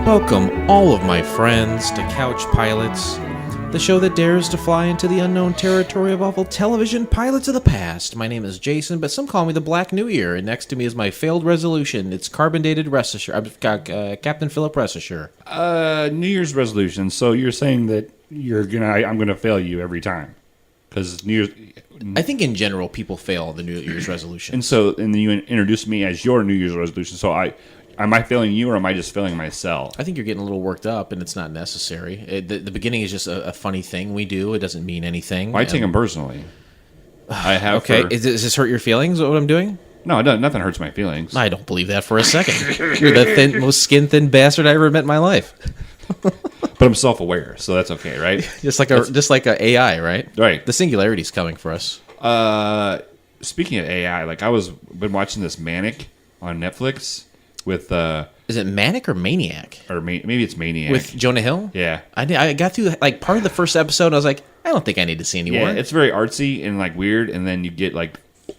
Welcome, all of my friends, to Couch Pilots, the show that dares to fly into the unknown territory of awful television pilots of the past. My name is Jason, but some call me the Black New Year, and next to me is my failed resolution. It's carbon-dated rest assure. I've got Captain Philip Rest Assure. New Year's resolution. So you're saying that I'm gonna fail you every time, because New Year's. I think in general people fail the New Year's resolution. And then you introduced me as your New Year's resolution. So am I failing you, or am I just failing myself? I think you're getting a little worked up, and it's not necessary. The beginning is just a funny thing we do. It doesn't mean anything. Well, I take them personally. I have. Okay, does this hurt your feelings, what I'm doing? No, it doesn't. Nothing hurts my feelings. I don't believe that for a second. You're the most skin-thin bastard I ever met in my life. But I'm self-aware, so that's okay, right? just like a AI, right? Right. The singularity's coming for us. Speaking of AI, been watching this Manic on Netflix with Is it Manic or Maniac? or maybe it's Maniac With Jonah Hill? Yeah. I got through part of the first episode, and I was like, I don't think I need to see any more. Yeah, it's very artsy and weird, and then you get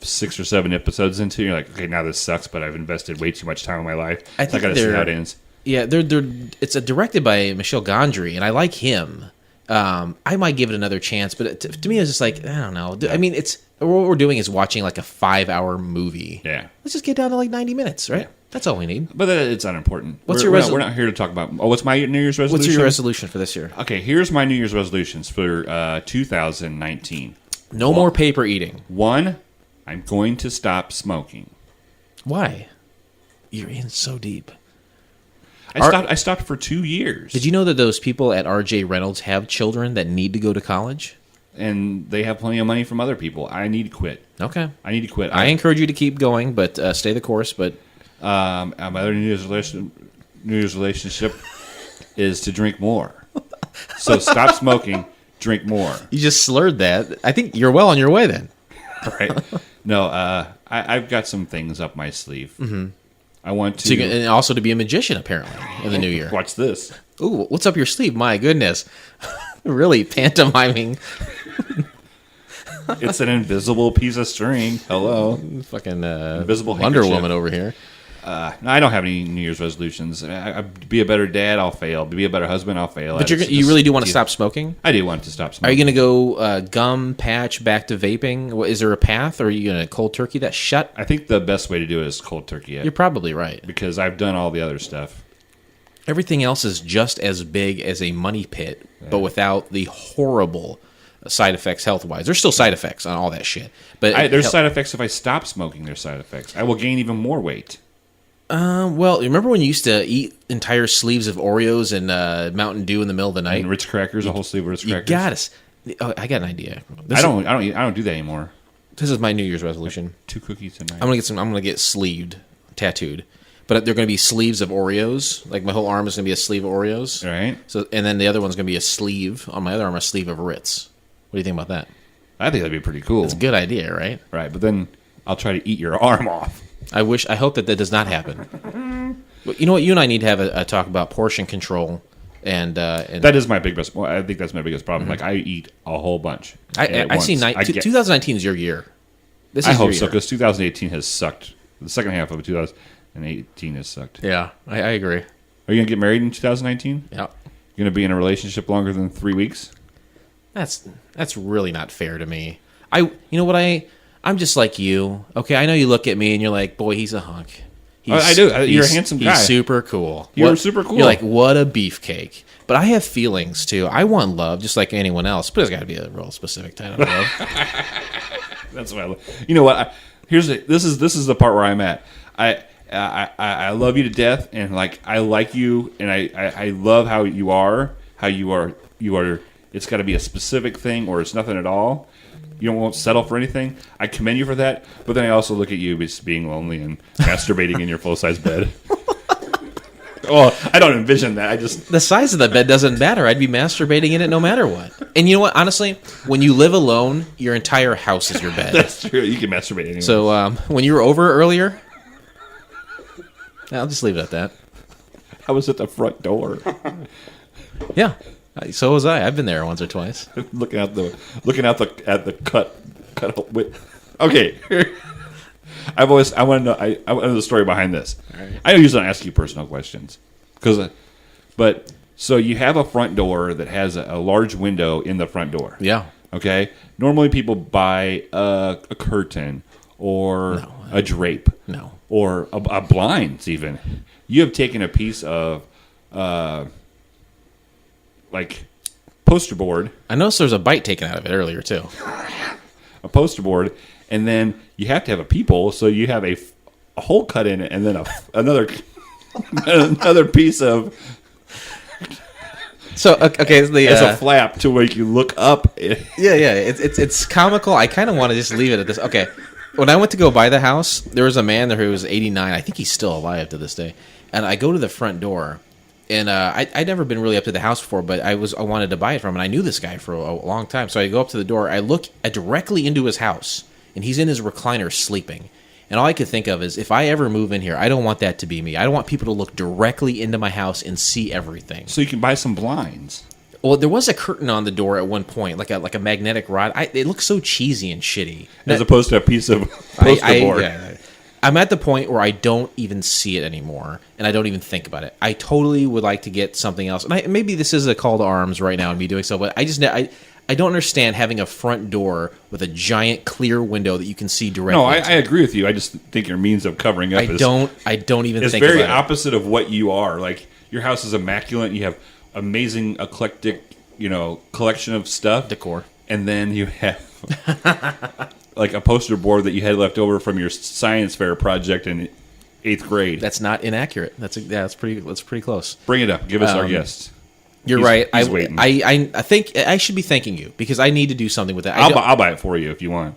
6 or 7 episodes into it, you're like, okay, now this sucks, but I've invested way too much time in my life. I gotta see how it ends. Yeah, it's directed by Michel Gondry, and I like him. I might give it another chance, but to me, it's just I don't know. I mean, what we're doing is watching a 5-hour movie. Yeah. Let's just get down to 90 minutes, right? Yeah. That's all we need. But it's unimportant. We're not here to talk about. What's my New Year's resolution? What's your resolution for this year? Okay, here's my New Year's resolutions for 2019. No more paper eating. 1, I'm going to stop smoking. Why? You're in so deep. I stopped for 2 years. Did you know that those people at R.J. Reynolds have children that need to go to college? And they have plenty of money from other people. I need to quit. Okay. I need to quit. I encourage you to keep going, but stay the course. But my other New Year's relationship is to drink more. So stop smoking, drink more. You just slurred that. I think you're well on your way then. Right. No, I've got some things up my sleeve. Mm-hmm. I want to... and also to be a magician, apparently, in the new year. Watch this. Ooh, what's up your sleeve? My goodness. Really pantomiming. It's an invisible piece of string. Hello. Fucking invisible Wonder Woman over here. No, I don't have any New Year's resolutions. Be a better dad, I'll fail. Be a better husband, I'll fail. But you really do want to stop smoking? I do want to stop smoking. Are you going to go gum, patch, back to vaping? Is there a path, or are you going to cold turkey that? I think the best way to do it is cold turkey it. You're probably right. Because I've done all the other stuff. Everything else is just as big as a money pit, but without the horrible side effects health-wise. There's still side effects on all that shit. But there's side effects if I stop smoking. There's side effects. I will gain even more weight. Well, remember when you used to eat entire sleeves of Oreos and Mountain Dew in the middle of the night? And Ritz crackers, a whole sleeve of Ritz crackers. You got us. Oh, I got an idea. I don't do that anymore. This is my New Year's resolution. 2 cookies tonight. I'm gonna get sleeved, tattooed, but they're gonna be sleeves of Oreos. My whole arm is gonna be a sleeve of Oreos. Right. So, and then the other one's gonna be a sleeve on my other arm, a sleeve of Ritz. What do you think about that? I think that'd be pretty cool. It's a good idea, right? Right, but then I'll try to eat your arm off. I hope that does not happen. But you know what? You and I need to have a talk about portion control, and that is my biggest. Well, I think that's my biggest problem. Mm-hmm. I eat a whole bunch. I see. 2019 is your year. I hope so, because 2018 has sucked. The second half of 2018 has sucked. Yeah, I agree. Are you gonna get married in 2019? Yeah. You're gonna be in a relationship longer than 3 weeks? That's really not fair to me. I'm just like you. Okay, I know you look at me and you're like, boy, he's a hunk. I do. You're a handsome guy. He's super cool. You're super cool. You're like, what a beefcake. But I have feelings too. I want love just like anyone else, but it's got to be a real specific type of love. That's what I love. You know what? This is the part where I'm at. I love you to death, and I like you, and I love how you are. It's got to be a specific thing, or it's nothing at all. You won't settle for anything. I commend you for that, but then I also look at you as being lonely and masturbating in your full-size bed. Well, I don't envision that. The size of the bed doesn't matter. I'd be masturbating in it no matter what. And you know what? Honestly, when you live alone, your entire house is your bed. That's true. You can masturbate anywhere. So when you were over earlier, I'll just leave it at that. I was at the front door. Yeah. So was I. I've been there once or twice. looking at the cut width. Okay. I want to know the story behind this. Right. I usually don't ask you personal questions because But so you have a front door that has a large window in the front door. Yeah. Okay. Normally people buy a curtain or a drape. No. Or a blinds even. You have taken a piece of like poster board. I noticed there was a bite taken out of it earlier too. A poster board, and then you have to have a peephole, so you have a hole cut in it, and then another another piece of. So okay, as a flap to make you look up. Yeah. It's comical. I kind of want to just leave it at this. Okay, when I went to go buy the house, there was a man there who was 89. I think he's still alive to this day. And I go to the front door, and I'd never been really up to the house before, but I wanted to buy it from him, and I knew this guy for a long time. So I go up to the door. I look directly into his house, and he's in his recliner sleeping. And all I could think of is, if I ever move in here, I don't want that to be me. I don't want people to look directly into my house and see everything. So you can buy some blinds. Well, there was a curtain on the door at one point, like a magnetic rod. It looks so cheesy and shitty. As opposed to a piece of poster board. Yeah. I'm at the point where I don't even see it anymore, and I don't even think about it. I totally would like to get something else. And maybe this is a call to arms right now and me doing so, but I don't understand having a front door with a giant clear window that you can see directly. No, I agree with you. I just think your means of covering up I don't even it's think very about opposite of what you are. Like, your house is immaculate. You have amazing eclectic, collection of stuff. Decor. And then you have like a poster board that you had left over from your science fair project in 8th grade. That's not inaccurate. That's pretty close. Bring it up. Give us our guest. You're right. He's waiting. I think I should be thanking you because I need to do something with that. I'll buy it for you if you want.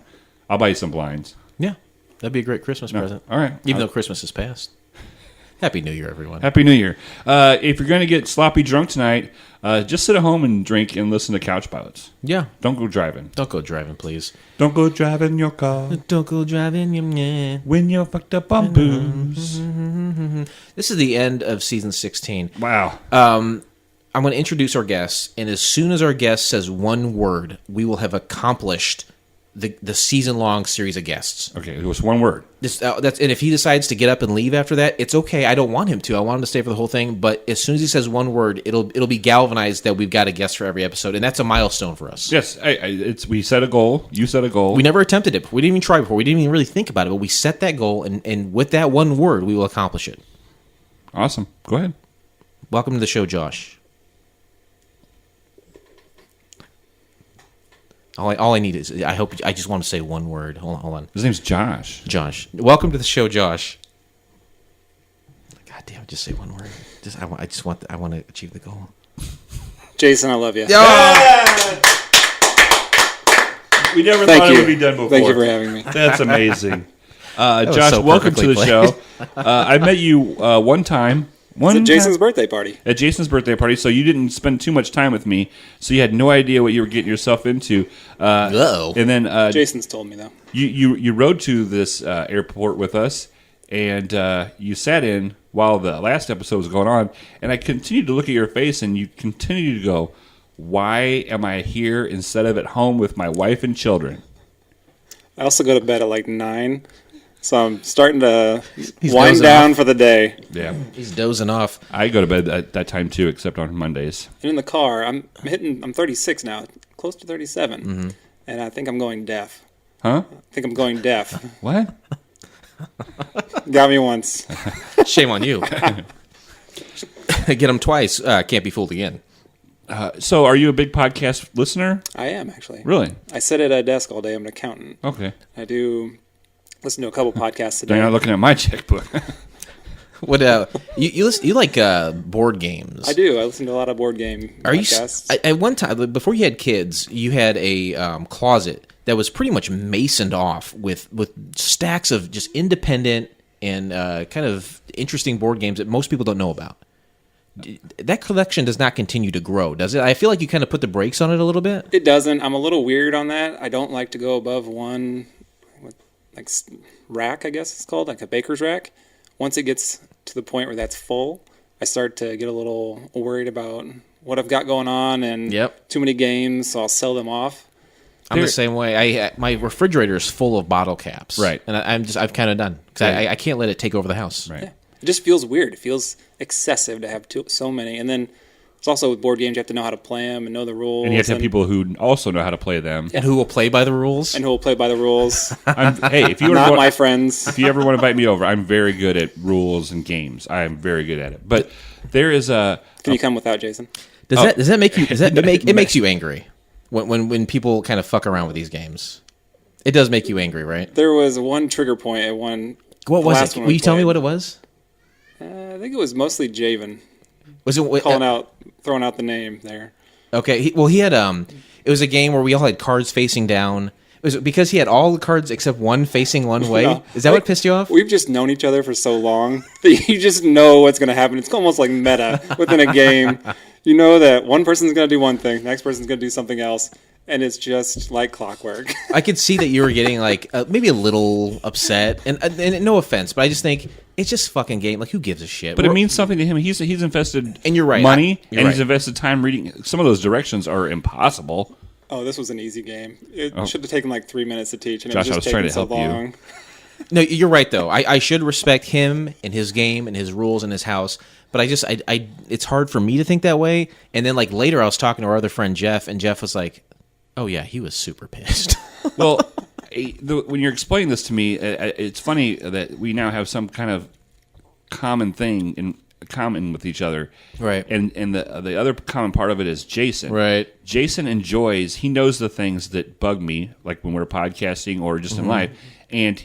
I'll buy you some blinds. Yeah, that'd be a great Christmas present. All right. Even though Christmas is past. Happy New Year, everyone. Happy New Year. If you're going to get sloppy drunk tonight, just sit at home and drink and listen to Couch Pilots. Yeah. Don't go driving. Don't go driving, please. Don't go driving your car. Don't go driving your when you're fucked up on booze. This is the end of season 16. Wow. I'm going to introduce our guests, and as soon as our guest says one word, we will have accomplished the season-long series of guests. Okay, it was one word. And if he decides to get up and leave after that, it's okay. I don't want him to. I want him to stay for the whole thing. But as soon as he says one word, it'll be galvanized that we've got a guest for every episode, and that's a milestone for us. Yes, we set a goal. You set a goal. We never attempted it. We didn't even try before. We didn't even really think about it. But we set that goal, and with that one word, we will accomplish it. Awesome. Go ahead. Welcome to the show, Josh. All I need is I just want to say one word. Hold on. His name's Josh. Josh. Welcome to the show, Josh. God damn, just say one word. I want to achieve the goal. Jason, I love you. Yeah! We never thought it would be done before. Thank you for having me. That's amazing. Josh, so welcome to the played. show. I met you one time. At Jason's birthday party. At Jason's birthday party, so you didn't spend too much time with me, so you had no idea what you were getting yourself into. Uh-oh. And then Jason's told me, though. You rode to this airport with us, and you sat in while the last episode was going on, and I continued to look at your face, and you continued to go, why am I here instead of at home with my wife and children? I also go to bed at like 9, so I'm starting to He's wind dozing down off. for the day. Yeah. He's dozing off. I go to bed at that time, too, except on Mondays. And in the car, I'm 36 now, close to 37, and I think I'm going deaf. Huh? I think I'm going deaf. What? Got me once. Shame on you. Get him twice. Can't be fooled again. So are you a big podcast listener? I am, actually. Really? I sit at a desk all day. I'm an accountant. Okay. I do listen to a couple podcasts a You're day. not looking at my checkbook. What you listen? You like board games? I do. I listen to a lot of board game podcasts. At one time, before you had kids, you had a closet that was pretty much masoned off with stacks of just independent and kind of interesting board games that most people don't know about. That collection does not continue to grow, does it? I feel like you kind of put the brakes on it a little bit. It doesn't. I'm a little weird on that. I don't like to go above one, like rack, I guess it's called, like a baker's rack. Once it gets to the point where that's full, I start to get a little worried about what I've got going on and too many games, so I'll sell them off. I'm the same way. My refrigerator is full of bottle caps, Right. And I've kind of done because I can't let it take over the house. Right. Yeah. It just feels weird. It feels excessive to have so many. And then it's also with board games, you have to know how to play them and know the rules. And you have to have people who also know how to play them. And who will play by the rules. And who will play by the rules. Hey, if you Not my friends. If you ever want to invite me over, I'm very good at rules and games. I'm very good at it. But there is a... Can you come without, Jason? Does that make you... It makes you angry when people kind of fuck around with these games. It does make you angry, right? There was one trigger point at one... What was it? Will you tell me what it was? I think it was mostly Javen. Was it throwing out the name there? Okay. He had it was a game where we all had cards facing down. Was it because he had all the cards except one facing one way? No. Is that what pissed you off? We've just known each other for so long that you just know what's going to happen. It's almost like meta within a game. You know that one person's going to do one thing, the next person's going to do something else, and it's just like clockwork. I could see that you were getting like maybe a little upset, and no offense, but I just think it's just fucking game. Like, who gives a shit? But it means something to him. He's invested and you're right, money, you're and right. he's invested time reading. Some of those directions are impossible. Oh, this was an easy game. It should have taken like 3 minutes to teach, and Josh, it I was was just trying taking to so help you. long. No, you're right though. I should respect him and his game and his rules and his house. But I it's hard for me to think that way. And then like later, I was talking to our other friend Jeff, and Jeff was like, "Oh yeah, he was super pissed." Well, when you're explaining this to me, it's funny that we now have some kind of common thing in common with each other, Right. And the other common part of it is Jason. Right. Jason enjoys. He knows the things that bug me, like when we're podcasting or just in life, and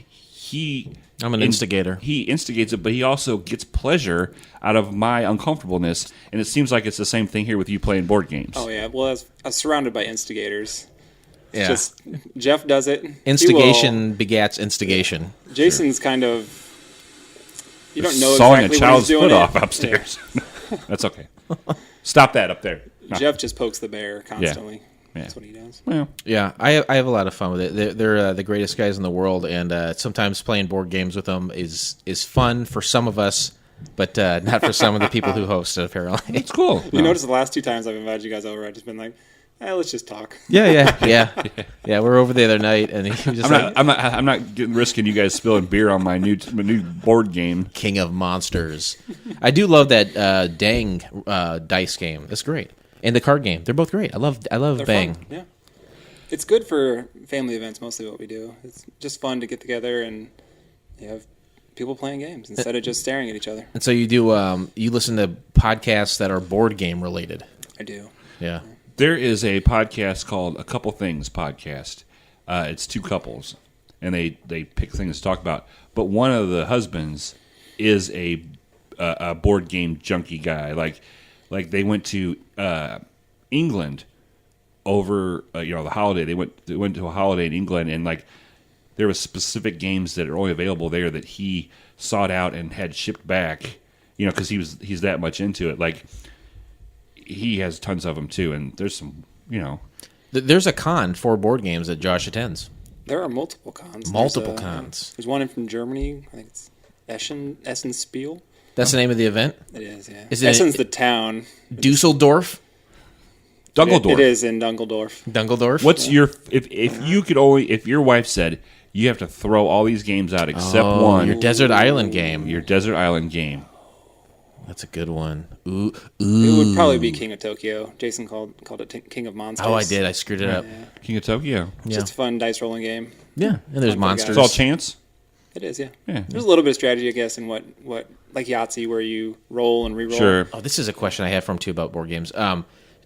I'm an instigator. He instigates it, but he also gets pleasure out of my uncomfortableness, and it seems like it's the same thing here with you playing board games. Oh yeah, well, I was surrounded by instigators. It's Yeah. just Jeff does it. Instigation begats instigation. Jason's kind of, you don't know Sawing exactly a what child's he's doing. foot off upstairs. That's okay. Stop that up there. No. Jeff just pokes the bear constantly. Yeah. That's what he does. Well, Yeah, I have a lot of fun with it. They're the greatest guys in the world, and sometimes playing board games with them is fun for some of us, but not for some of the people who host it, apparently. it's cool. You notice the last 2 times I've invited you guys over, I've just been like, let's just talk. Yeah. We're over the other night, and he was just I'm not risking you guys spilling beer on my new board game. King of Monsters. I do love that Dang dice game. That's great. And the card game. They're both great. I love They're Bang. fun. Yeah. It's good for family events, mostly what we do. It's just fun to get together and you have people playing games instead of just staring at each other. And so you do you listen to podcasts that are board game related. I do. Yeah. There is a podcast called A Couple Things Podcast. It's 2 couples, and they pick things to talk about. But one of the husbands is a board game junkie guy. Like they went to England over the holiday. They went to a holiday in England, and like there was specific games that are only available there that he sought out and had shipped back. Because he's that much into it. Like he has tons of them too, and there's some. There's a con for board games that Josh attends. There are multiple cons. Cons. There's one from Germany. I think it's Essen Spiel. That's the name of the event? It is, yeah. Is it Essen's the town. Dusseldorf? Dungledorf. It is in Dungledorf. Dungledorf? What's your if your wife said you have to throw all these games out except one, your desert island game. your desert island game? That's a good one. Ooh. It would probably be King of Tokyo. Jason called it King of Monsters. Oh, I did. I screwed it up. Yeah. King of Tokyo. It's just a fun dice rolling game. Yeah, and there's Fun for monsters. It's all chance. It is, yeah. Yeah. There's a little bit of strategy, I guess, in what like Yahtzee, where you roll and re-roll. Sure. Oh, this is a question I had from too about board games.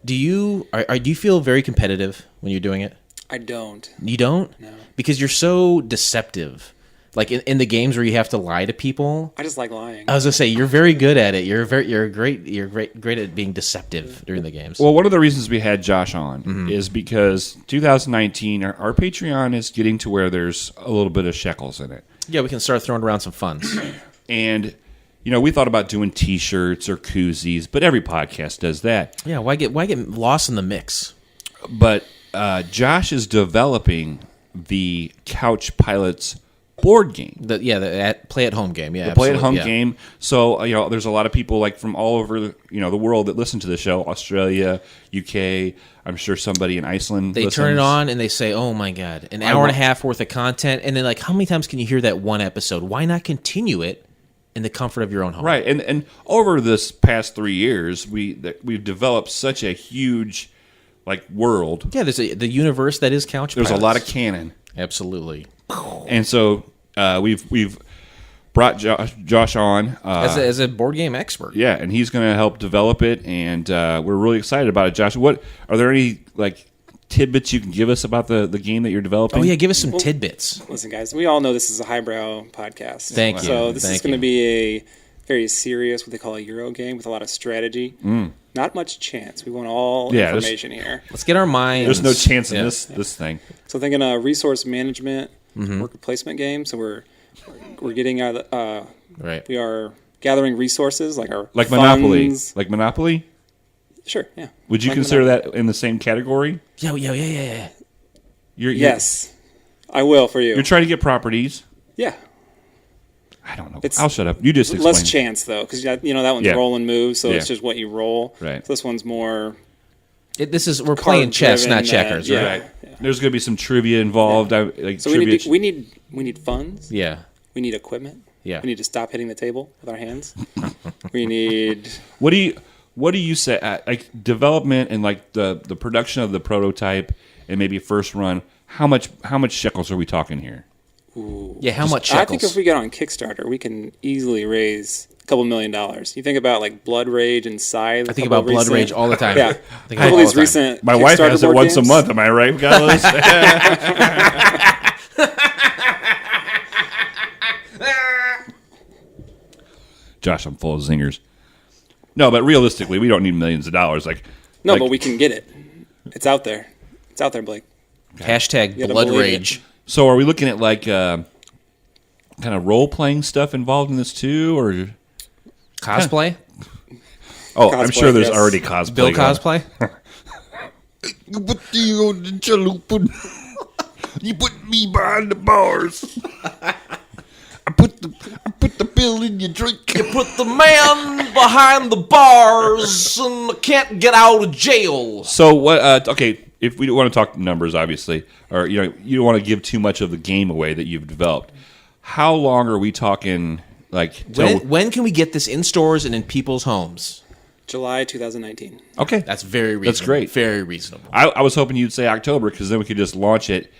Do you feel very competitive when you're doing it? I don't. You don't? No. Because you're so deceptive. Like in the games where you have to lie to people. I just like lying. I was gonna say you're very good at it. You're great at being deceptive during the games. Well, one of the reasons we had Josh on is because 2019, our Patreon is getting to where there's a little bit of shekels in it. Yeah, we can start throwing around some funds. And, we thought about doing T-shirts or koozies, but every podcast does that. Yeah, why get lost in the mix? But Josh is developing the Couch Pilots board game. The play at home game. Yeah, The play at absolutely, home yeah. game. So, there's a lot of people like from all over the world that listen to the show. Australia, UK, I'm sure somebody in Iceland They listens. turn it on and they say, "Oh my god, an hour and a half worth of content." And then, like, how many times can you hear that one episode? Why not continue it in the comfort of your own home. Right, and over this past 3 years, we've developed such a huge world. Yeah, there's the universe that is Couch There's Pilots. a lot of canon, Absolutely. and so we've brought Josh on As a board game expert. yeah, and he's going to help develop it, and we're really excited about it. Josh, what are there any tidbits you can give us about the game that you're developing? Oh yeah, give us some tidbits. Listen, guys, we all know this is a highbrow podcast. Thank you. So this is Thank going to you. be a very serious, what they call a Euro game with a lot of strategy. Not much chance. We want all information here. Let's get our minds. There's no chance in Yeah. this thing. So thinking resource management, worker placement game. So we're getting Right. we are gathering resources like our Like Monopoly. funds. Like Monopoly? Sure, yeah. Would you Like consider Monopoly. that in the same category? Yeah. You're, Yes, I will for you. You're trying to get properties. Yeah. I don't know. It's I'll shut up. You just explain. Less chance though, because that one's Yeah. roll and move, so Yeah. it's just what you roll. Right. So this one's more We're playing chess, not card-driven, checkers, yeah. right? Right. There's going to be some trivia involved. So Trivia. we need funds. Yeah. We need equipment. Yeah. We need to stop hitting the table with our hands. We need. What do you say? Development and the production of the prototype and maybe first run. How much shekels are we talking here? Yeah, how much I shekels? think if we get on Kickstarter, we can easily raise a couple $1 million. You think about Blood Rage and Scythe. I think about Blood Rage all the time. Yeah. I think about All it these the time. recent. My wife Kickstarter has it board once a games. month. Am I right, guys? Josh, I'm full of zingers. No, but realistically, we don't need millions of dollars. No, but we can get it. It's out there. It's out there, Blake. Hashtag gotta Blood believe it. Rage. So, are we looking at kind of role playing stuff involved in this too, or? Cosplay? Oh, I'm Cosplay, sure there's yes. already cosplay. Bill going on. cosplay? You put the on the chalupa. You put me behind the bars. I put the pill in your drink. You put the man behind the bars and can't get out of jail. So what? Okay, if we don't want to talk numbers, obviously, or you don't want to give too much of the game away that you've developed. How long are we talking? When can we get this in stores and in people's homes? July 2019. Okay, That's very reasonable. That's great. Very reasonable. I was hoping you'd say October because then we could just launch it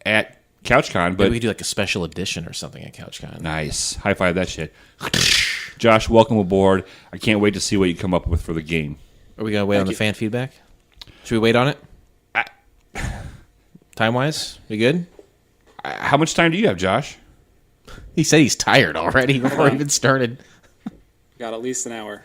at CouchCon. Maybe But we could do a special edition or something at CouchCon. nice, high five that shit. Josh, welcome aboard. I can't wait to see what you come up with for the game. Are we going to wait on the fan feedback? Should we wait on it? Time-wise? We good? How much time do you have, Josh? He said he's tired already before we even started. Got at least an hour.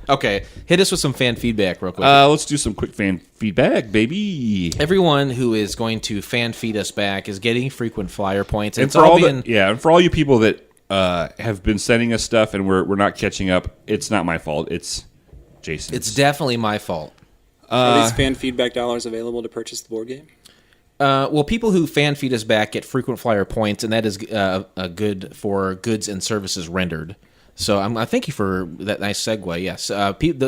Okay, hit us with some fan feedback real quick. Let's do some quick fan feedback, baby. Everyone who is going to fan feed us back is getting frequent flyer points. And It's for all all being... and for all you people that have been sending us stuff and we're not catching up, it's not my fault. It's Jason's. It's definitely my fault. Are these fan feedback dollars available to purchase the board game? Well, people who fan feed us back get frequent flyer points, and that is good for goods and services rendered. So I thank you for that nice segue. Yes,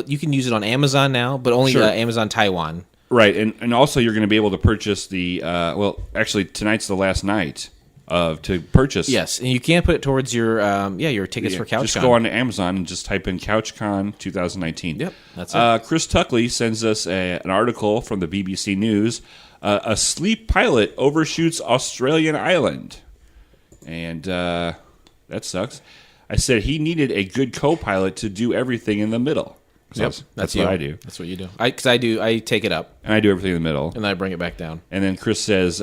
you can use it on Amazon now, but only Sure. Amazon Taiwan. right, and also you're going to be able to purchase the actually tonight's the last night to purchase. Yes, and you can put it towards your your tickets for CouchCon. Just go on to Amazon and just type in CouchCon 2019. Yep, that's it. Chris Tuckley sends us an article from the BBC News. A sleep pilot overshoots Australian island. And that sucks. I said he needed a good co-pilot to do everything in the middle. So Yep, that's you. what I do. That's what you do. Because I take it up And I do everything in the middle. and then I bring it back down. And then Chris says,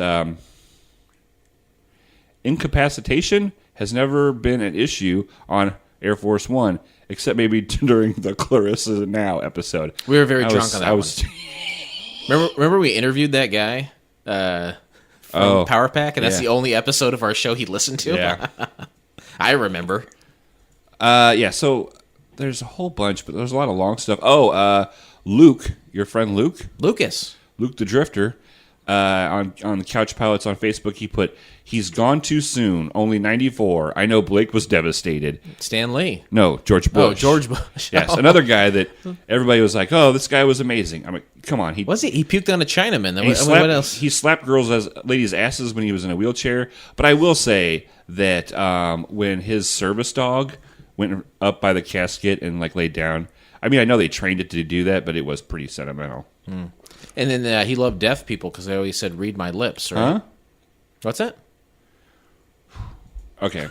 incapacitation has never been an issue on Air Force One, except maybe during the Clarissa Now episode. We were very drunk on that one. Remember we interviewed that guy from Power Pack, and that's yeah. the only episode of our show he listened to? Yeah. I remember. So there's a whole bunch, but there's a lot of long stuff. Luke, your friend Luke the Drifter, on the Couch Pilots on Facebook, he put, "He's gone too soon, only 94. I know Blake was devastated." Stan Lee. No, George Bush. Oh, George Bush. Yes, another guy that everybody was like, "Oh, this guy was amazing." I'm like, "Come on, Was he? He puked on a Chinaman. what else? He slapped ladies' asses when he was in a wheelchair. But I will say that when his service dog went up by the casket and like laid down. I mean, I know they trained it to do that, but it was pretty sentimental. And then he loved deaf people because they always said, "Read my lips." Right? Huh? What's that? Okay.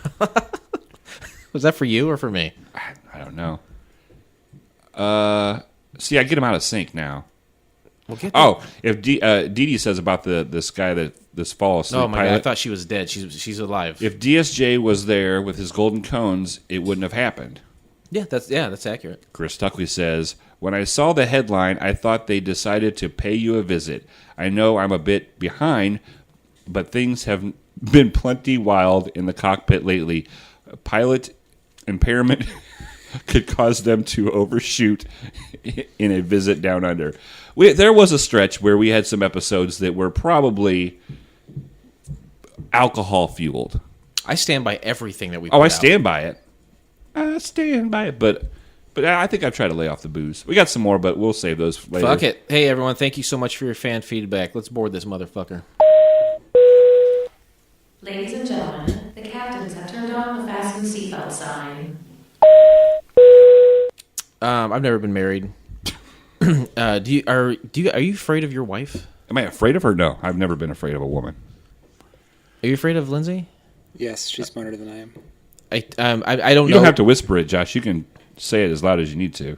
Was that for you or for me? I don't know. See, I get him out of sync now. We'll get if Dee Dee says about this guy this fall asleep oh my pilot, god! I thought she was dead. She's alive. if DSJ was there with his golden cones, it wouldn't have happened. That's accurate. Chris Tuckley says, when I saw the headline, I thought they decided to pay you a visit. I know I'm a bit behind, but things have been plenty wild in the cockpit lately. Pilot impairment could cause them to overshoot in a visit down under. There was a stretch where we had some episodes that were probably alcohol-fueled. I stand by everything that we. Oh, put I out. stand by it. I stand by it, but I think I've tried to lay off the booze. We got some more, but we'll save those later. Fuck it. Hey, everyone, thank you so much for your fan feedback. Let's board this motherfucker. Ladies and gentlemen, the captains have turned on the fasten seatbelt sign. I've never been married. Are you afraid of your wife? Am I afraid of her? No, I've never been afraid of a woman. Are you afraid of Lindsay? Yes, she's smarter than I am. I don't know. You don't have to whisper it, Josh. You can say it as loud as you need to.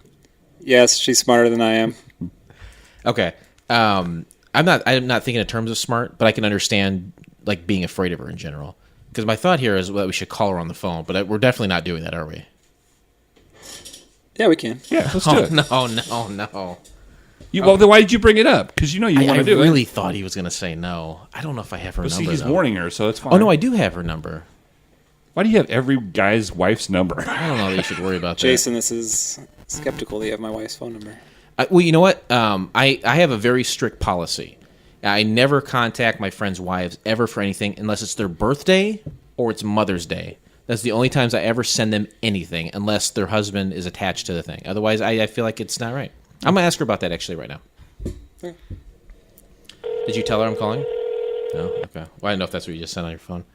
Yes, she's smarter than I am. Okay. I'm not thinking in terms of smart, but I can understand like being afraid of her in general. Because my thought here is that we should call her on the phone, but we're definitely not doing that, are we? Yeah, we can. Yeah, let's do it. No. Well, then why did you bring it up? Because you know you want to do I it. really thought he was going to say no. I don't know if I have her But number. see, he's though. warning her, so it's fine. Oh no, I do have her number. Why do you have every guy's wife's number? I don't know that you should worry about that. Jason, this is skeptical that you have my wife's phone number. Well, you know what? I have a very strict policy. I never contact my friends' wives ever for anything unless it's their birthday or it's Mother's Day. That's the only times I ever send them anything unless their husband is attached to the thing. Otherwise, I feel like it's not right. I'm going to ask her about that actually right now. Okay. Did you tell her I'm calling? No? Okay. Well, I didn't know if that's what you just sent on your phone.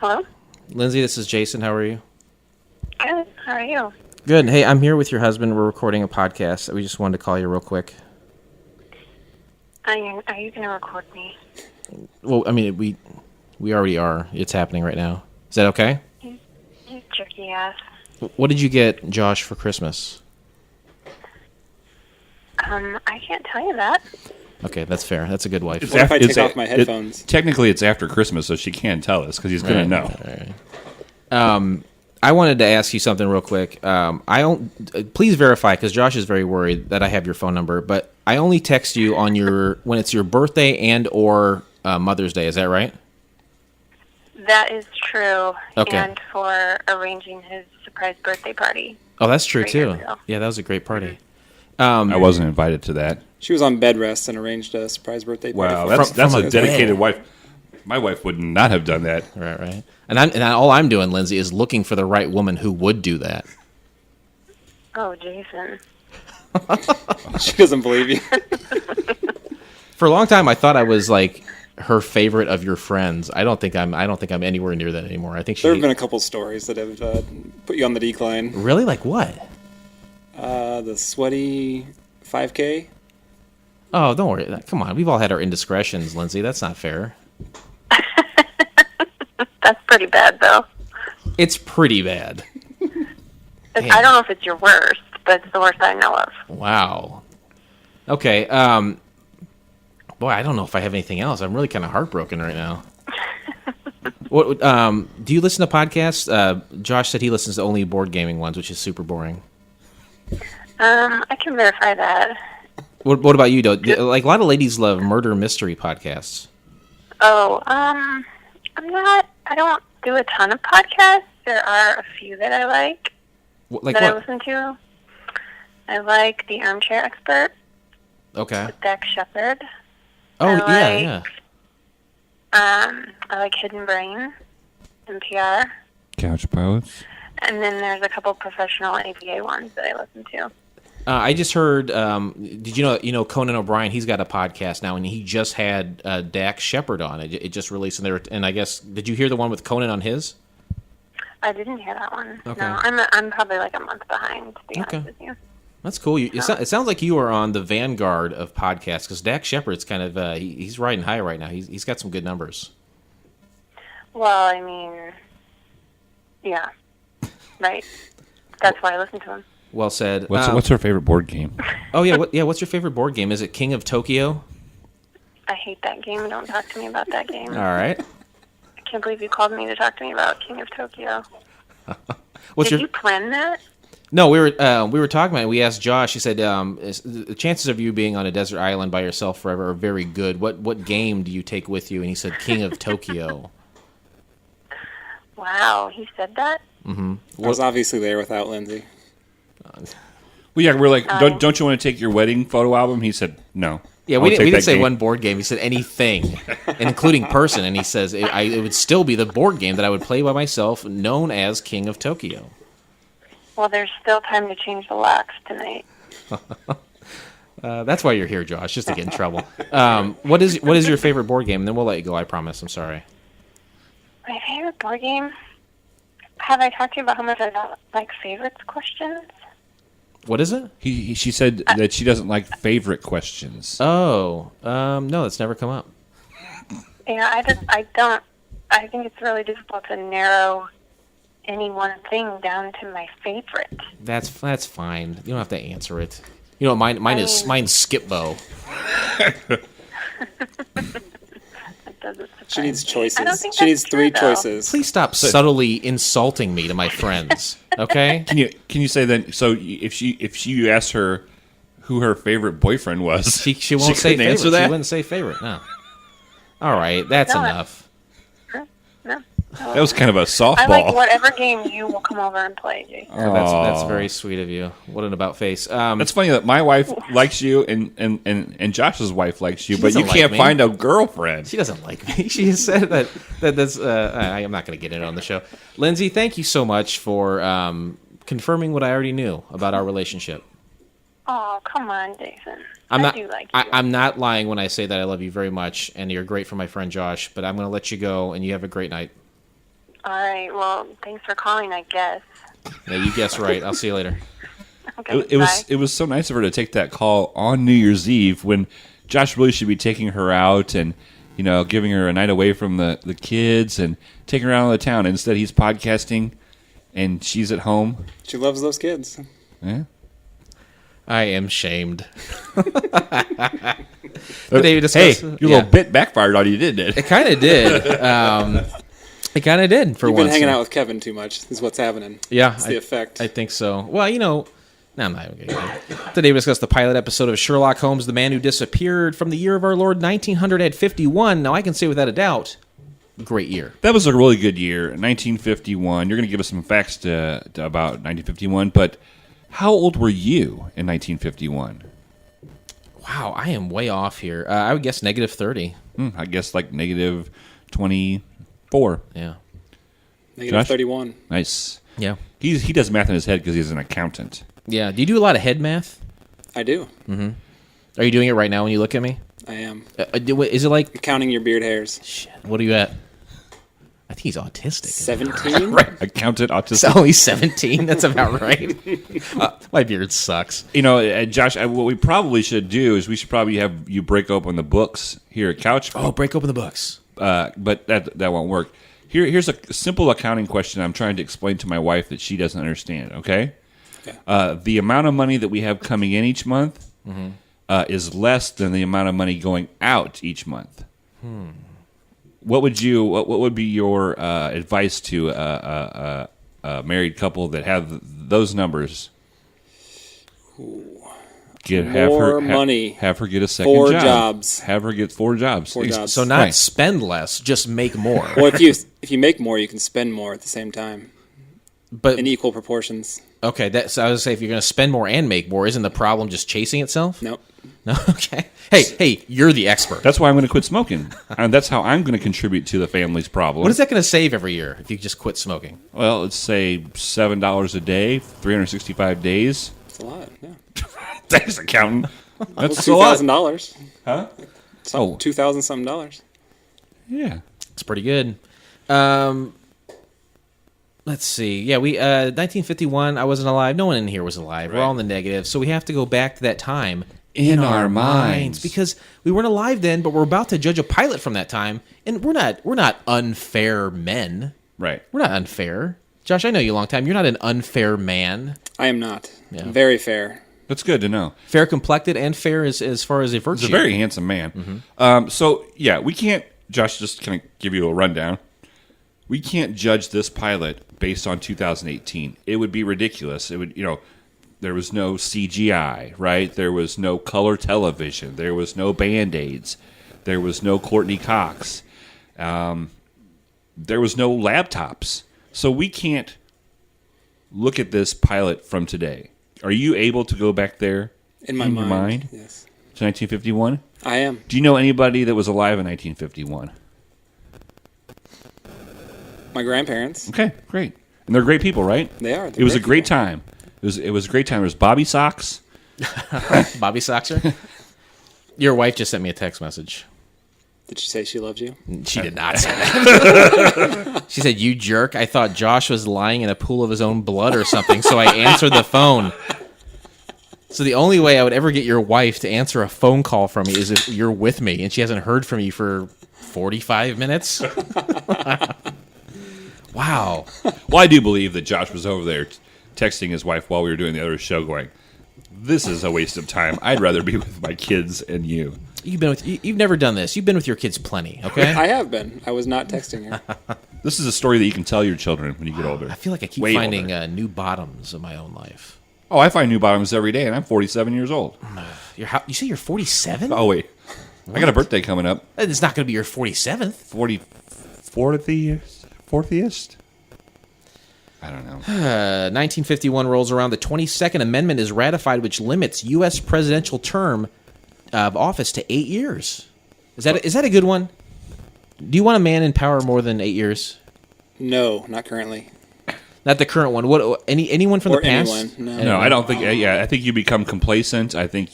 Hello? Lindsay, this is Jason. How are you? Good. How are you? Good. Hey, I'm here with your husband. We're recording a podcast. We just wanted to call you real quick. Are you going to record me? Well, I mean, we already are. It's happening right now. Is that okay? You jerky ass. What did you get Josh for Christmas? I can't tell you that. Okay, that's fair. That's a good wife. What if I take off my headphones? Technically, it's after Christmas, so she can't tell us because he's going to know. Right. I wanted to ask you something real quick. Please verify because Josh is very worried that I have your phone number, but I only text you on when it's your birthday and or Mother's Day. Is that right? That is true. Okay. And for arranging his surprise birthday party. Oh, that's true 3 too. years ago. Yeah, that was a great party. I wasn't invited to that. She was on bed rest and arranged a surprise birthday party. Wow, for that's From a a dedicated bed. wife. My wife would not have done that. Right. And all I'm doing, Lindsay, is looking for the right woman who would do that. Oh, Jason. She doesn't believe you. For a long time, I thought I was like her favorite of your friends. I don't think I'm anywhere near that anymore. I think she. There have been a couple stories that have put you on the decline. Really? Like what? The sweaty 5K. Oh, don't worry. Come on. We've all had our indiscretions, Lindsay. That's not fair. That's pretty bad, though. It's pretty bad. I don't know if it's your worst, but it's the worst I know of. Wow. Okay. Boy, I don't know if I have anything else. I'm really kind of heartbroken right now. What? Do you listen to podcasts? Josh said he listens to only board gaming ones, which is super boring. I can verify that. What about you, though? Like a lot of ladies love murder mystery podcasts. Oh, I don't do a ton of podcasts. There are a few that I like. Like that I what? listen to. I like The Armchair Expert Okay. with Dak Shepard. Oh, I yeah. I like Hidden Brain, NPR. Couch pilots. And then there's a couple professional AVA ones that I listen to. I just heard. Did you know Conan O'Brien? He's got a podcast now, and he just had Dak Shepard on. It just released, and I guess did you hear the one with Conan on his? I didn't hear that one. Okay. No, I'm probably like a month behind, to be Okay. honest with you. That's cool. It sounds like you are on the vanguard of podcasts because Dak Shepard's kind of he's riding high right now. He's got some good numbers. Well, I mean, yeah, right. That's why I listen to him. Well said. What's her favorite board game? Oh yeah, what's your favorite board game? Is it King of Tokyo? I hate that game. Don't talk to me about that game. All right. I can't believe you called me to talk to me about King of Tokyo. What's Did you plan that? No, we were talking about it. We asked Josh. He said the chances of you being on a desert island by yourself forever are very good. What game do you take with you? And he said King of Tokyo. Wow, he said that? I was obviously there without Lindsay. Well, yeah, we're like, don't you want to take your wedding photo album? He said, no. Yeah, I we won't didn't take that say game. one board game. He said anything, and including person. And he says it would still be the board game that I would play by myself, known as King of Tokyo. Well, there's still time to change the locks tonight. That's why you're here, Josh, just to get in trouble. What is your favorite board game? And then we'll let you go. I promise. I'm sorry. My favorite board game? Have I talked to you about how much I don't like favorites questions? What is it? She said that she doesn't like favorite questions. Oh, no, that's never come up. Yeah, I think it's really difficult to narrow any one thing down to my favorite. That's fine. You don't have to answer it. You know, mine's Skipbo. That doesn't She surprise needs me. choices. I don't think She that's needs three true, though. choices. Please stop subtly insulting me to my friends. Okay? Can you say that? So if you asked her who her favorite boyfriend was, She won't say couldn't favorite. answer that. She wouldn't say favorite. No. All right, that's No, enough. No. That was kind of a softball. I like whatever game you will come over and play, Jason. That's very sweet of you. What an about face. That's funny that my wife likes you and Josh's wife likes you, She but you doesn't like can't me. find a girlfriend. She doesn't like me. She said that's. I'm not going to get it on the show. Lindsay, thank you so much for confirming what I already knew about our relationship. Oh, come on, Jason. I'm not. I do like you. I'm not lying when I say that I love you very much, and you're great for my friend Josh. But I'm going to let you go, and you have a great night. All right. Well, thanks for calling, I guess. Yeah, you guess right. I'll see you later. Okay, It was so nice of her to take that call on New Year's Eve when Josh really should be taking her out and giving her a night away from the kids and taking her out of the town. Instead, he's podcasting, and she's at home. She loves those kids. Yeah. I am shamed. Hey, your little bit backfired on you, didn't it? It kind of did. It kind of did for You've once. been hanging out with Kevin too much. Is what's happening. Yeah, It's the effect. I think so. Well, no, I'm not even going to. Today we discuss the pilot episode of Sherlock Holmes, The Man Who Disappeared, from the year of our Lord 1951. Now, I can say without a doubt, great year. That was a really good year, 1951. You're going to give us some facts about 1951, but how old were you in 1951? Wow, I am way off here. I would guess negative 30. I guess like negative 24. Yeah. Negative Josh? 31. Nice. Yeah. He does math in his head because he's an accountant. Yeah. Do you do a lot of head math? I do. Are you doing it right now when you look at me? I am. Is it like... I'm counting your beard hairs. Shit, what are you at? I think he's autistic. 17? Right. Accountant, It's autistic. only 17. That's about right. My beard sucks. Josh, what we probably should do is we should probably have you break open the books here at Couch. Oh, break open the books. But that won't work. Here's a simple accounting question I'm trying to explain to my wife that she doesn't understand, okay? The amount of money that we have coming in each month is less than the amount of money going out each month. What would be your advice to a married couple that have those numbers? More money. Have her get a second 4 job. jobs. Have her get 4 jobs. 4 jobs. So not Right. spend less, just make more. Well, if you make more, you can spend more at the same time But in equal proportions. okay, so I was say if you're going to spend more and make more, isn't the problem just chasing itself? Nope. No. Okay. Hey, you're the expert. That's why I'm going to quit smoking. And that's how I'm going to contribute to the family's problem. What is that going to save every year if you just quit smoking? Well, let's say $7 a day, 365 days. It's a lot. Yeah. Thanks, accountant. That's a $2,000. lot. Huh? Oh. $2,000 something dollars. Yeah. It's pretty good. Let's see. Yeah, we 1951. I wasn't alive. No one in here was alive. We're Right. all in the negative. So we have to go back to that time In our minds. because we weren't alive then, but we're about to judge a pilot from that time, and we're not unfair men. Right. We're not unfair. Josh, I know you a long time. You're not an unfair man. I am not. Yeah. Very fair. That's good to know. Fair complected and fair as far as a virtue. He's a very handsome man. So, yeah, we can't, Josh, just kind of give you a rundown. We can't judge this pilot based on 2018. It would be ridiculous. It would, there was no CGI, right? There was no color television. There was no Band-Aids. There was no Courtney Cox. There was no laptops. So we can't look at this pilot from today. Are you able to go back there In my your mind Yes. to 1951? I am. Do you know anybody that was alive in 1951? My grandparents. Okay, great. And they're great people, right? They are. It was a great time. It was a great time. There was Bobby Sox. Bobby Soxer. Your wife just sent me a text message. Did she say she loved you? She did not say that. She said, "You jerk. I thought Josh was lying in a pool of his own blood or something, so I answered the phone." So the only way I would ever get your wife to answer a phone call from me is if you're with me, and she hasn't heard from you for 45 minutes. Wow. Well, I do believe that Josh was over there texting his wife while we were doing the other show going, "This is a waste of time. I'd rather be with my kids and you." You've never done this. You've been with your kids plenty, okay? I have been. I was not texting her. This is a story that you can tell your children when you get older. I feel like I keep Way finding older. new bottoms in my own life. Oh, I find new bottoms every day, and I'm 47 years old. You say you're 47? Oh, wait. I got a birthday coming up. It's not going to be your 47th. 40th? I don't know. 1951 rolls around. The 22nd Amendment is ratified, which limits U.S. presidential term of office to 8 years. Is that a good one? Do you want a man in power more than 8 years? No, not currently. Not the current one. What? Anyone from Or the past? anyone, no. No, I don't think. Yeah, I think you become complacent. I think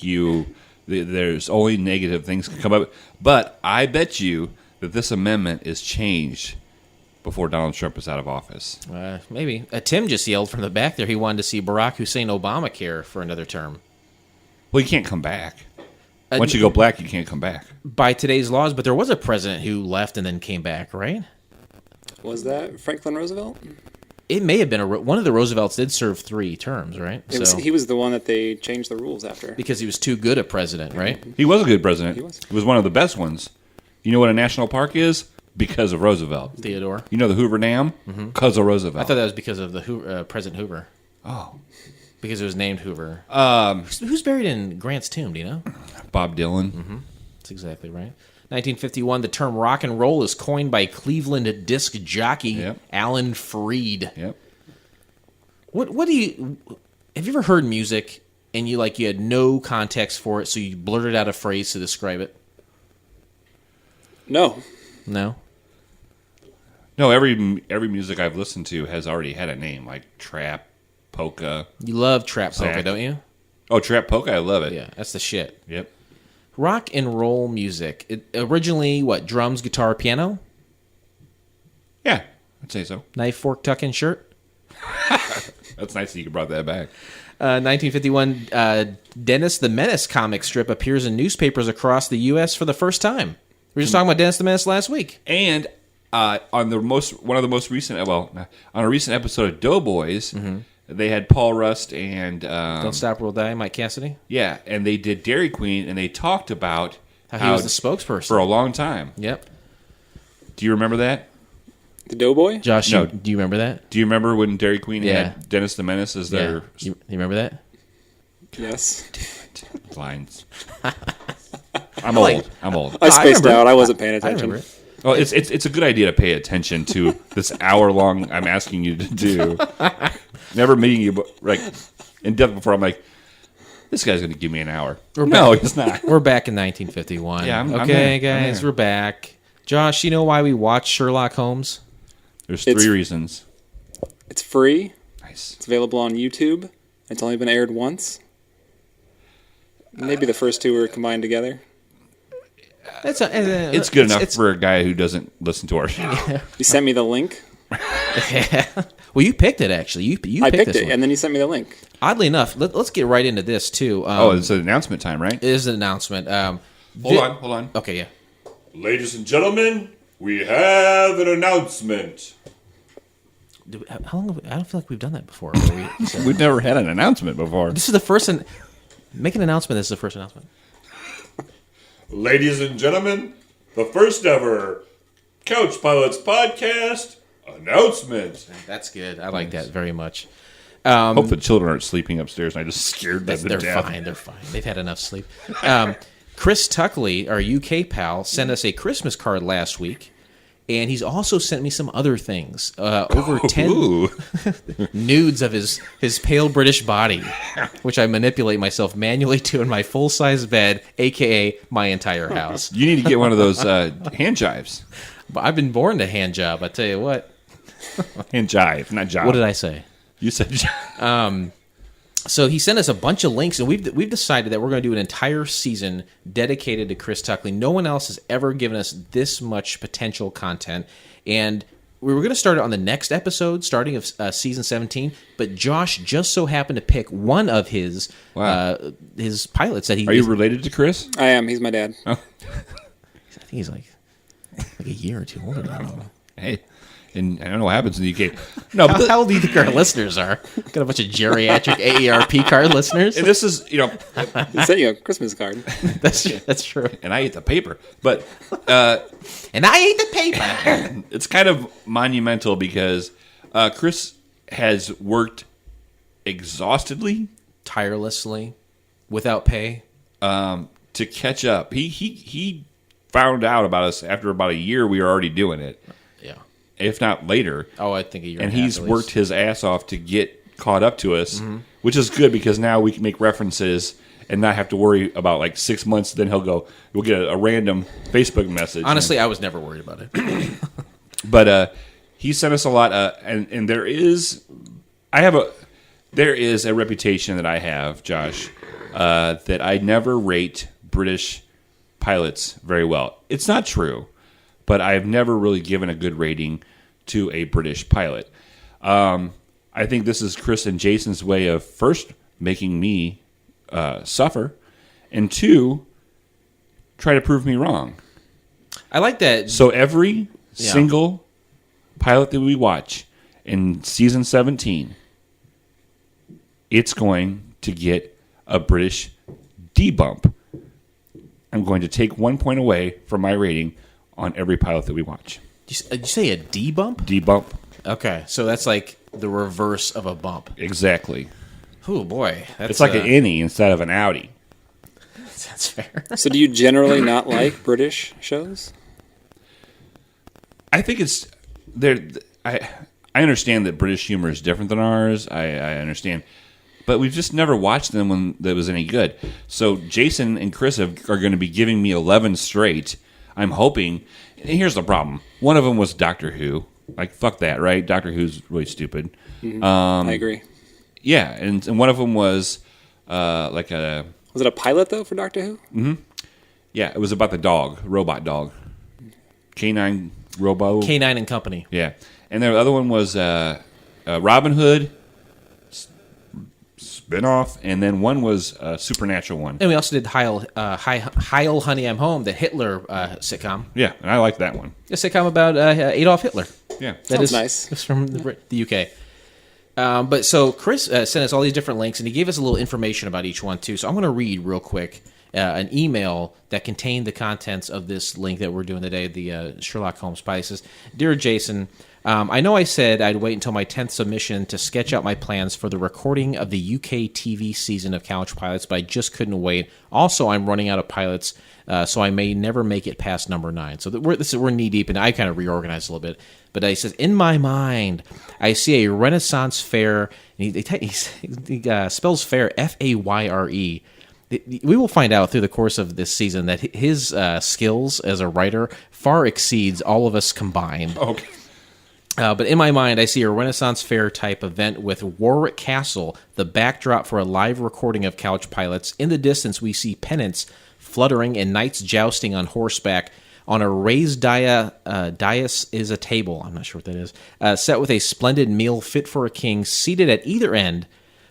there's only negative things can come up. But I bet you that this amendment is changed before Donald Trump is out of office. Maybe. Tim just yelled from the back there. He wanted to see Barack Hussein Obamacare for another term. Well, you can't come back. Once you go black, you can't come back. By today's laws, but there was a president who left and then came back, right? Was that Franklin Roosevelt? It may have been one of the Roosevelts did serve 3 terms, right? He was the one that they changed the rules after. Because he was too good a president, right? He was a good president. He was. He was one of the best ones. You know what a national park is? Because of Roosevelt. Theodore. You know the Hoover Dam? Because of Roosevelt. I thought that was because of the President Hoover. Oh. Because it was named Hoover. Who's buried in Grant's tomb, do you know? Bob Dylan. That's exactly right. 1951, the term rock and roll is coined by Cleveland disc jockey Alan Freed. Yep. What do you... Have you ever heard music and you had no context for it, so you blurted out a phrase to describe it? No. No? No, every music I've listened to has already had a name, like trap, polka. You love trap polka, Exactly. don't you? Oh, trap polka, I love it. Yeah, that's the shit. Yep. Rock and roll music. It originally, drums, guitar, piano? Yeah, I'd say so. Knife, fork, tuck in shirt? That's nice that you brought that back. 1951, Dennis the Menace comic strip appears in newspapers across the U.S. for the first time. We were just talking about Dennis the Menace last week. And on a recent episode of Doughboys, they had Paul Rust and Don't Stop, Will Die, Mike Cassidy. yeah, and they did Dairy Queen, and they talked about How he was the spokesperson. for a long time. Yep. Do you remember that? The Doughboy? Josh, No. do you remember that? Do you remember when Dairy Queen Yeah. had Dennis the Menace as their Yeah. You remember that? Yes. lines? I'm old. I spaced remember. out. I wasn't paying I attention. remember it. Well, it's a good idea to pay attention to this hour long I'm asking you to do. Never meeting you in depth before. I'm like, this guy's going to give me an hour. No, he's not. We're back in 1951. Yeah, I'm okay, there. I'm guys, there. we're back. Josh, you know why we watch Sherlock Holmes? There's It's- 3 reasons. It's free. Nice. It's available on YouTube. It's only been aired once. Maybe the first 2 were combined together. It's It's good enough for a guy who doesn't listen to our show. You sent me the link. Well, you picked it, actually. You I picked picked this it, one. and then you sent me the link. Oddly enough, let's get right into this, too. It's an announcement time, right? It is an announcement. Hold on. Okay, yeah. Ladies and gentlemen, we have an announcement. How long I don't feel like we've done that before. Where We've never had an announcement before. this is the first... Make an announcement. This is the first announcement. Ladies and gentlemen, the first ever Couch Pilots podcast announcement. That's good. I like that very much. Hope the children aren't sleeping upstairs and I just scared them to They're death. fine. They're fine. They've had enough sleep. Chris Tuckley, our UK pal, sent us a Christmas card last week, and he's also sent me some other things. Over 10 Ooh. nudes of his pale British body, which I manipulate myself manually to in my full-size bed, a.k.a. my entire house. You need to get one of those hand jives. But I've been born to hand job, I tell you what. Hand jive, not jive. What did I say? You said jive. So he sent us a bunch of links, and we've decided that we're going to do an entire season dedicated to Chris Tuckley. No one else has ever given us this much potential content, and we were going to start it on the next episode, starting of season 17. But Josh just so happened to pick one of his pilots that he. Are you related to Chris? I am. He's my dad. I think he's like a year or two older than me. Hey, and I don't know what happens in the UK. No, but How old do you think our listeners are? Got a bunch of geriatric AARP card listeners. and this is, He sent you a Christmas card. That's true. and I ate the paper, but And I ate the paper. it's kind of monumental because Chris has worked exhaustedly Tirelessly, without pay. to catch up. He found out about us after about a year. We were already doing it, Yeah. if not later. Oh, I think a year. And a half he's at worked least. his ass off to get caught up to us, which is good because now we can make references and not have to worry about like 6 months. Then we'll get a random Facebook message. Honestly, I was never worried about it. But he sent us a lot, and there is a reputation that I have, Josh, that I never rate British pilots very well. It's not true, but I've never really given a good rating to a British pilot. I think this is Chris and Jason's way of first making me suffer, and two, try to prove me wrong. I like that. So every single pilot that we watch in season 17, it's going to get a British D-bump. I'm going to take 1 point away from my rating on every pilot that we watch. Did you say a D bump? D-bump. Okay, so that's like the reverse of a bump. Exactly. Oh boy, that's It's like an innie instead of an outie. That's fair. So do you generally not like British shows? I think it's there. I understand that British humor is different than ours. I understand, but we've just never watched them when that was any good. So Jason and Chris are going to be giving me 11 straight. I'm hoping. And here's the problem: one of them was Doctor Who. Like fuck that, right? Doctor Who's really stupid. I agree. Yeah, and one of them was like a Was it a pilot though for Doctor Who? yeah. It was about the dog, robot dog, K9 Robo. K9 and Company. Yeah, and the other one was Robin Hood spinoff, and then one was a supernatural one. And we also did Heil, Honey, I'm Home, the Hitler sitcom. Yeah, and I like that one. A sitcom about Adolf Hitler. Yeah, That Sounds is nice. It's from the UK. But so Chris sent us all these different links, and he gave us a little information about each one too. So I'm going to read real quick an email that contained the contents of this link that we're doing today, the Sherlock Holmes Pilot. It says, "Dear Jason, I know I said I'd wait until my 10th submission to sketch out my plans for the recording of the UK TV season of Couch Pilots, but I just couldn't wait. Also, I'm running out of pilots, so I may never make it past number 9. So we're knee deep, and I kind of reorganized a little bit. But he says, in my mind, I see a Renaissance fair. And he spells fair Fayre. We will find out through the course of this season that his skills as a writer far exceeds all of us combined. okay. But in my mind, I see a Renaissance fair type event with Warwick Castle, the backdrop for a live recording of Couch Pilots. In the distance, we see pennants fluttering and knights jousting on horseback. On a raised dais is a table. I'm not sure what that is. Set with a splendid meal fit for a king. Seated at either end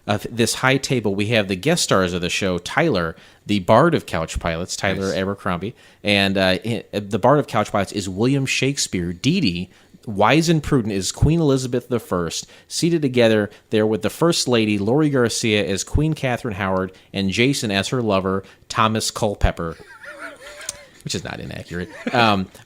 of this high table, we have the guest stars of the show, Tyler, the bard of Couch Pilots, Tyler Abercrombie. And the bard of Couch Pilots is William Shakespeare. Dee Dee, wise and prudent, is Queen Elizabeth I. Seated together there with the First Lady, Lori Garcia, as Queen Catherine Howard, and Jason as her lover, Thomas Culpepper. Which is not inaccurate.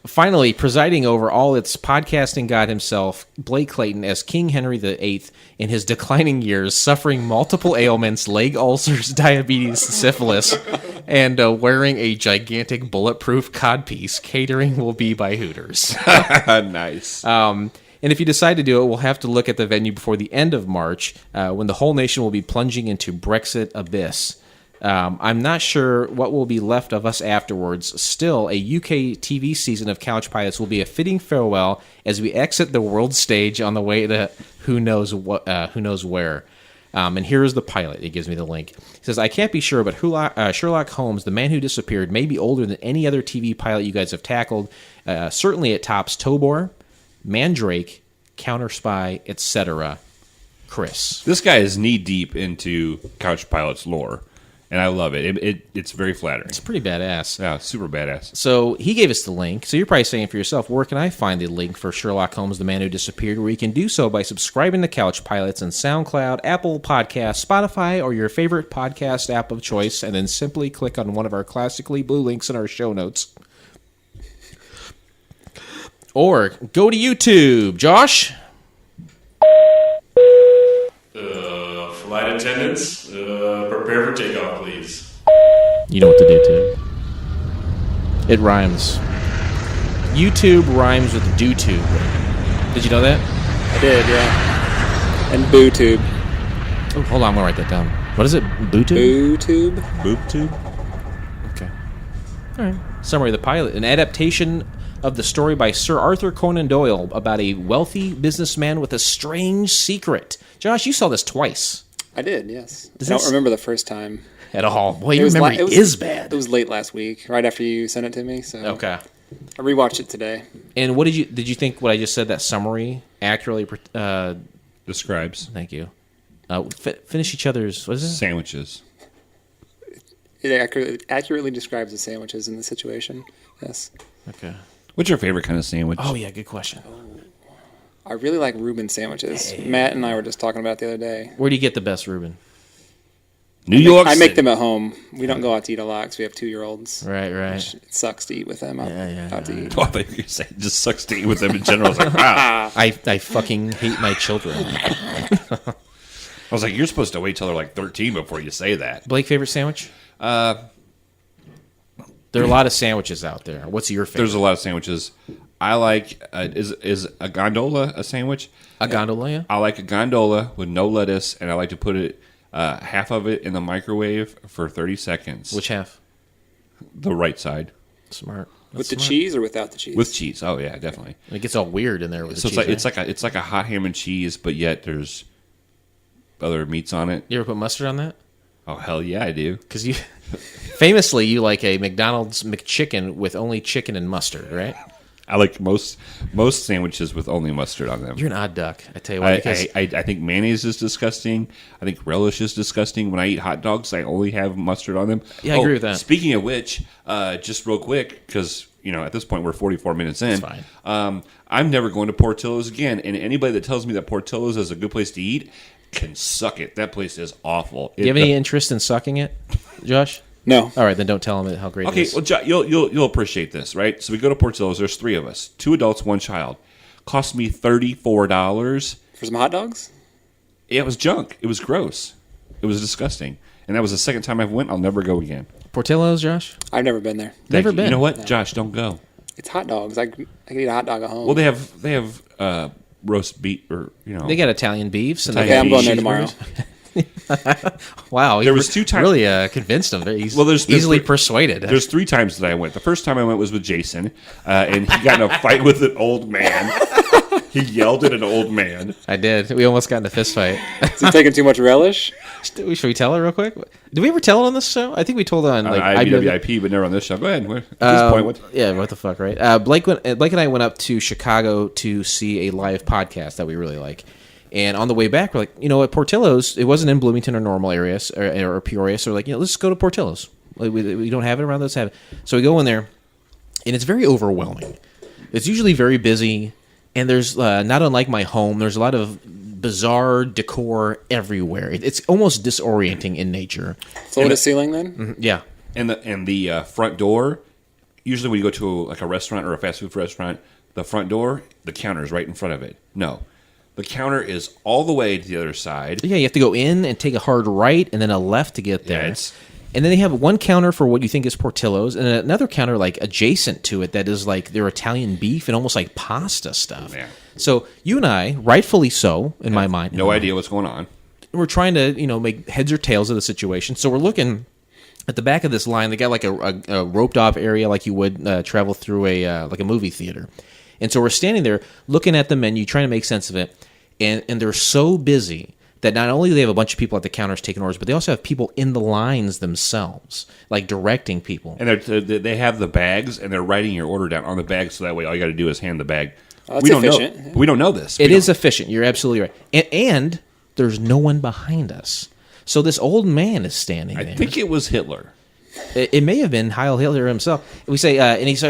Finally, presiding over all its podcasting god himself, Blake Clayton as King Henry VIII in his declining years, suffering multiple ailments, leg ulcers, diabetes, syphilis, and wearing a gigantic bulletproof codpiece. Catering will be by Hooters. Nice. And if you decide to do it, we'll have to look at the venue before the end of March, when the whole nation will be plunging into Brexit abyss. I'm not sure what will be left of us afterwards. Still, a UK TV season of Couch Pilots will be a fitting farewell as we exit the world stage on the way to who knows where. And here's the pilot. It gives me the link. It says, I can't be sure, but Sherlock Holmes, the man who disappeared, may be older than any other TV pilot you guys have tackled. Certainly it tops Tobor, Mandrake, Counter Spy, etc. Chris. This guy is knee deep into Couch Pilots lore, and I love it. It's very flattering. It's pretty badass. Yeah, super badass. So he gave us the link. So you're probably saying for yourself, where can I find the link for Sherlock Holmes, the man who disappeared? Where you can do so by subscribing to Couch Pilots on SoundCloud, Apple Podcasts, Spotify, or your favorite podcast app of choice, and then simply click on one of our classically blue links in our show notes. Or go to YouTube. Josh? Flight attendants, prepare for takeoff, please. You know what to do, too. It rhymes. YouTube rhymes with DoTube. Did you know that? I did, yeah. And BooTube. Oh, hold on, I'm going to write that down. What is it? BooTube? BooTube? Boop tube? Okay. All right. Summary of the pilot. An adaptation of the story by Sir Arthur Conan Doyle about a wealthy businessman with a strange secret. Josh, you saw this twice. I did, yes. Does I this- don't remember the first time. At all. Boy, your was memory li- it was- is bad. It was late last week, right after you sent it to me. So Okay. I rewatched it today. And what did you think what I just said, that summary accurately Describes thank you. Finish each other's, what is it? sandwiches. It accurately describes the sandwiches in the situation. Yes. Okay. What's your favorite kind of sandwich? Oh, yeah, good question. I really like Reuben sandwiches. Matt and I were just talking about it the other day. Where do you get the best Reuben? New York I make City. them at home. We don't go out to eat a lot because we have 2-year-olds. Right. It sucks to eat with them out to eat. Oh, I thought you were going to say it just sucks to eat with them in general. I was like, wow. I fucking hate my children. I was like, you're supposed to wait till they're like 13 before you say that. Blake, favorite sandwich? There are a lot of sandwiches out there. What's your favorite? There's a lot of sandwiches. I like, is a gondola a sandwich? A gondola, yeah? I like a gondola with no lettuce, and I like to put it, half of it in the microwave for 30 seconds. Which half? The right side. Smart. With the cheese or without the cheese? With cheese. Oh, yeah, definitely. It gets all weird in there with So the cheese. it's like a hot ham and cheese, but yet there's other meats on it. You ever put mustard on that? Oh, hell yeah, I do. Because you, famously, you like a McDonald's McChicken with only chicken and mustard, right? I like most sandwiches with only mustard on them. You're an odd duck, I tell you what. Because I think mayonnaise is disgusting. I think relish is disgusting. When I eat hot dogs, I only have mustard on them. Yeah, I agree with that. Speaking of which, just real quick, because at this point we're 44 minutes in. That's fine. I'm never going to Portillo's again. And anybody that tells me that Portillo's is a good place to eat can suck it. That place is awful. do you have any interest in sucking it, Josh? No. All right, then don't tell him how great it Okay, is. well, you'll appreciate this, right? So we go to Portillo's. There's 3 of us, 2 adults, 1 child. Cost me $34. For some hot dogs? It was junk. It was gross. It was disgusting. And that was the second time I went. I'll never go again. Portillo's, Josh? I've never been there. Never Thank you. been. You know what, Josh? Don't go. It's hot dogs. I can eat a hot dog at home. Well, they have roast beef, or They got Italian beefs. And Okay, I'm going there cheeseburgers. tomorrow. Wow, There was 2 times. Really convinced him. He's There's easily 3 persuaded. There's 3 times that I went. The first time I went was with Jason, and he got in a fight with an old man. He yelled at an old man. I did. We almost got in a fist fight. Is he taking too much relish? Should we tell it real quick? Did we ever tell it on this show? I think we told it on IWIP, but never on this show. Go ahead. At this point, yeah, what the fuck, right? Blake and I went up to Chicago to see a live podcast that we really like. And on the way back, we're like, at Portillo's, it wasn't in Bloomington or normal areas or Peoria. So we're like, let's go to Portillo's. Like, we don't have it around, let's have it. So we go in there, and it's very overwhelming. It's usually very busy, and there's, not unlike my home, there's a lot of bizarre decor everywhere. It's almost disorienting in nature. Floor to ceiling then? Mm-hmm, yeah. And the front door, usually when you go to like a restaurant or a fast food restaurant, the front door, the counter is right in front of it. No. The counter is all the way to the other side. Yeah, you have to go in and take a hard right and then a left to get there. Yeah, and then they have one counter for what you think is Portillo's and another counter like adjacent to it that is like their Italian beef and almost like pasta stuff. Yeah. So you and I, rightfully so, in my mind. No idea what's going on. We're trying to, make heads or tails of the situation. So we're looking at the back of this line. They got like a roped off area like you would travel through a movie theater. And so we're standing there looking at the menu, trying to make sense of it. And they're so busy that not only do they have a bunch of people at the counters taking orders, but they also have people in the lines themselves, like directing people. And they have the bags, and they're writing your order down on the bag, so that way all you got to do is hand the bag. Oh, that's we don't efficient. know. We don't know this. It is efficient. You're absolutely right. And there's no one behind us. So this old man is standing there. I think it was Hitler. It may have been Heil Hitler himself. We say, and he's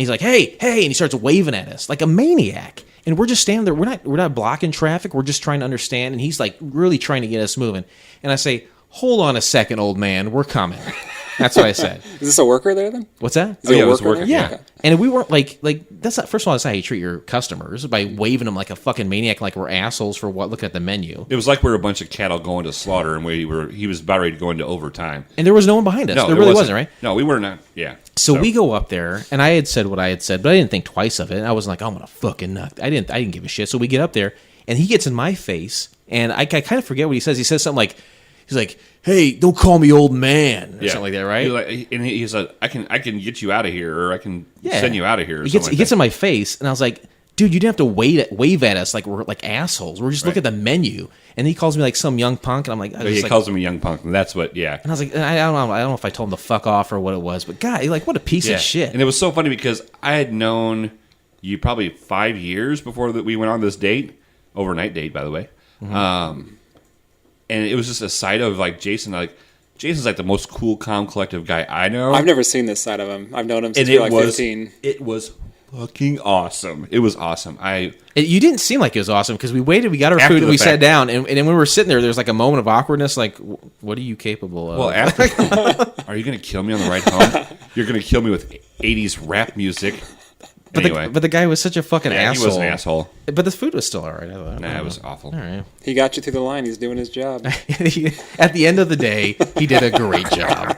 like, hey, and he starts waving at us like a maniac. And we're just standing there. We're not blocking traffic. We're just trying to understand. And he's like really trying to get us moving. And I say, hold on a second, old man. We're coming. That's what I said. Is this a worker there then? What's that? Is he it a was worker worker, there? Yeah. Okay. And we weren't like that's not, first of all, that's how you treat your customers, by waving them like a fucking maniac, like we're assholes for looking at the menu. It was like we were a bunch of cattle going to slaughter, and he was about ready to go into overtime. And there was no one behind us. No, there really wasn't, right? No, we were not. Yeah. So we go up there, and I had said what I had said, but I didn't think twice of it. And I wasn't like, I'm gonna fucking nut. I didn't give a shit. So we get up there, and he gets in my face, and I kind of forget what he says. He says something like, he's like, "Hey, don't call me old man," or something like that, right? He said, "I can get you out of here, or I can send you out of here." Or He gets in my face, and I was like, "Dude, you didn't have to wave at us like we're like assholes. We're just looking at the menu." And he calls me like some young punk, and I'm like, he calls him a young punk, and that's what. Yeah. And I was like, I don't know if I told him to fuck off or what it was, but God, like what a piece of shit. And it was so funny because I had known you probably 5 years before that we went on this date, overnight date, by the way. Mm-hmm. And it was just a side of like Jason, Jason's like the most cool, calm, collective guy I know. I've never seen this side of him. I've known him since and we were like 15. It was fucking awesome. It was awesome. You didn't seem like it was awesome because we waited, we got our food, and we sat down, and then when we were sitting there was like a moment of awkwardness, like, what are you capable of? Well, after, are you going to kill me on the ride home? You're going to kill me with 80s rap music. But anyway. the guy was such a fucking asshole. He was an asshole. But the food was still all right. Nah, it was awful. All right. He got you through the line. He's doing his job. At the end of the day, he did a great job.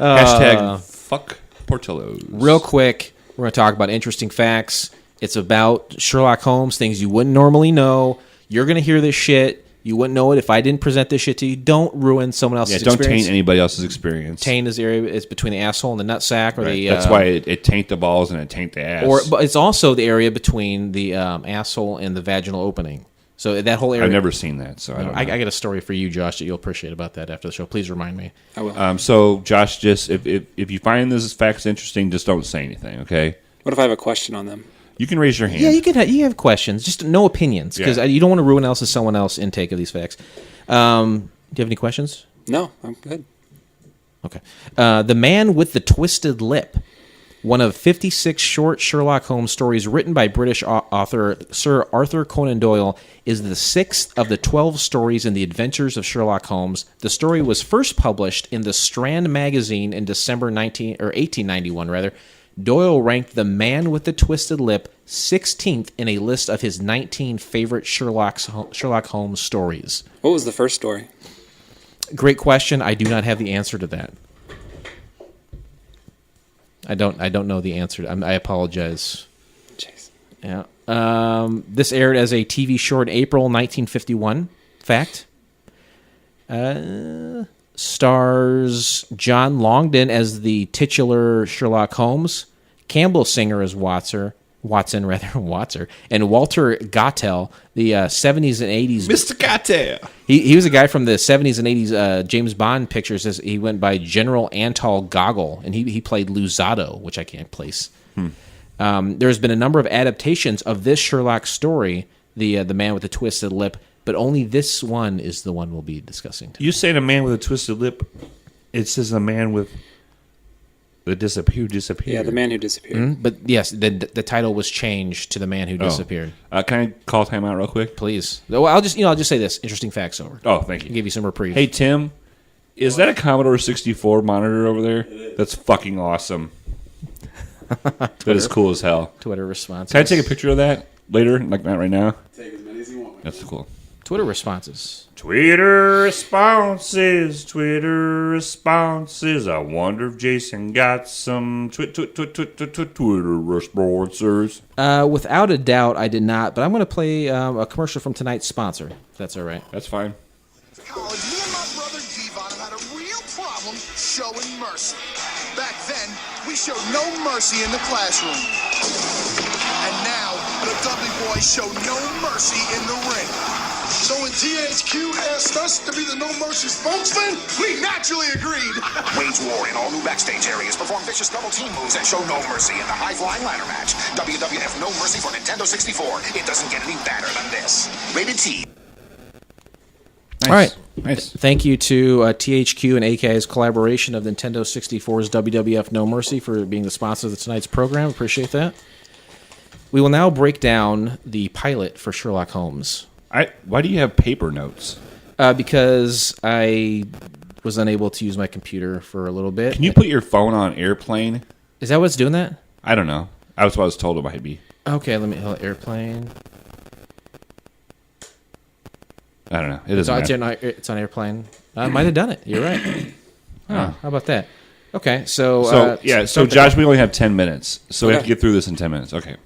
Hashtag fuck Portillo's. Real quick, we're going to talk about interesting facts. It's about Sherlock Holmes, things you wouldn't normally know. You're going to hear this shit. You wouldn't know it if I didn't present this shit to you. Don't ruin someone else's experience. Don't taint anybody else's experience. Taint is the area is between the asshole and the nutsack, or the. That's why it taint the balls and it taint the ass. But it's also the area between the asshole and the vaginal opening. So that whole area. I've never seen that, so I don't know. I got a story for you, Josh, that you'll appreciate about that after the show. Please remind me. I will. So, Josh, just if you find this facts interesting, just don't say anything, okay? What if I have a question on them? You can raise your hand. Yeah, you have questions, just no opinions, because you don't want to ruin someone else's intake of these facts. Do you have any questions? No, I'm good. Okay. The Man with the Twisted Lip, one of 56 short Sherlock Holmes stories written by British author Sir Arthur Conan Doyle, is the sixth of the 12 stories in the Adventures of Sherlock Holmes. The story was first published in the Strand magazine in December 1891. Doyle ranked The Man with the Twisted Lip 16th in a list of his 19 favorite Sherlock Holmes stories. What was the first story? Great question. I do not have the answer to that. I don't know the answer. I apologize. Jeez. Yeah. This aired as a TV short in April 1951. Fact. Stars John Longdon as the titular Sherlock Holmes, Campbell Singer as Watson, Watson, and Walter Gottel, the 70s and 80s. Mr. Gatel. He was a guy from the 70s and 80s James Bond pictures. He went by General Antal Goggle, and he played Luzado, which I can't place. There's been a number of adaptations of this Sherlock story, the man with the twisted lip, but only this one is the one we'll be discussing today. You saying a man with a twisted lip? It says a man with the disappeared. Yeah, the man who disappeared. But yes, the title was changed to The Man Who Disappeared. Can I call time out real quick? Please. Well, I'll just say this. Interesting facts over. Oh, thank you. Give you some reprieve. Hey, Tim, is that a Commodore 64 monitor over there? That's fucking awesome. That is cool as hell. Twitter responses. Can I take a picture of that later? Like not right now? Take as many as you want. That's cool. Twitter responses. Twitter responses. I wonder if Jason got some Twitter responses. Without a doubt, I did not, but I'm going to play a commercial from tonight's sponsor, if that's all right. That's fine. College, me and my brother Devon have had a real problem showing mercy. Back then, we showed no mercy in the classroom. And now, the Dudley boys show no mercy in the ring. So when THQ asked us to be the No Mercy spokesman, we naturally agreed. Wage war in all new backstage areas. Perform vicious double team moves and show no mercy in the high-flying ladder match. WWF No Mercy for Nintendo 64. It doesn't get any badder than this. Rated T. Nice. All right. Nice. Thank you to THQ and AK's collaboration of Nintendo 64's WWF No Mercy for being the sponsor of tonight's program. Appreciate that. We will now break down the pilot for Sherlock Holmes. Why do you have paper notes? Because I was unable to use my computer for a little bit. Can you put your phone on airplane? Is that what's doing that? I don't know. That's what I was told it might be. Okay, let me airplane. I don't know. It doesn't matter. It's on airplane. I might have done it. You're right. Oh, how about that? Okay, so So Josh, we only have 10 minutes, so we have to Okay. get through this in 10 minutes. Okay.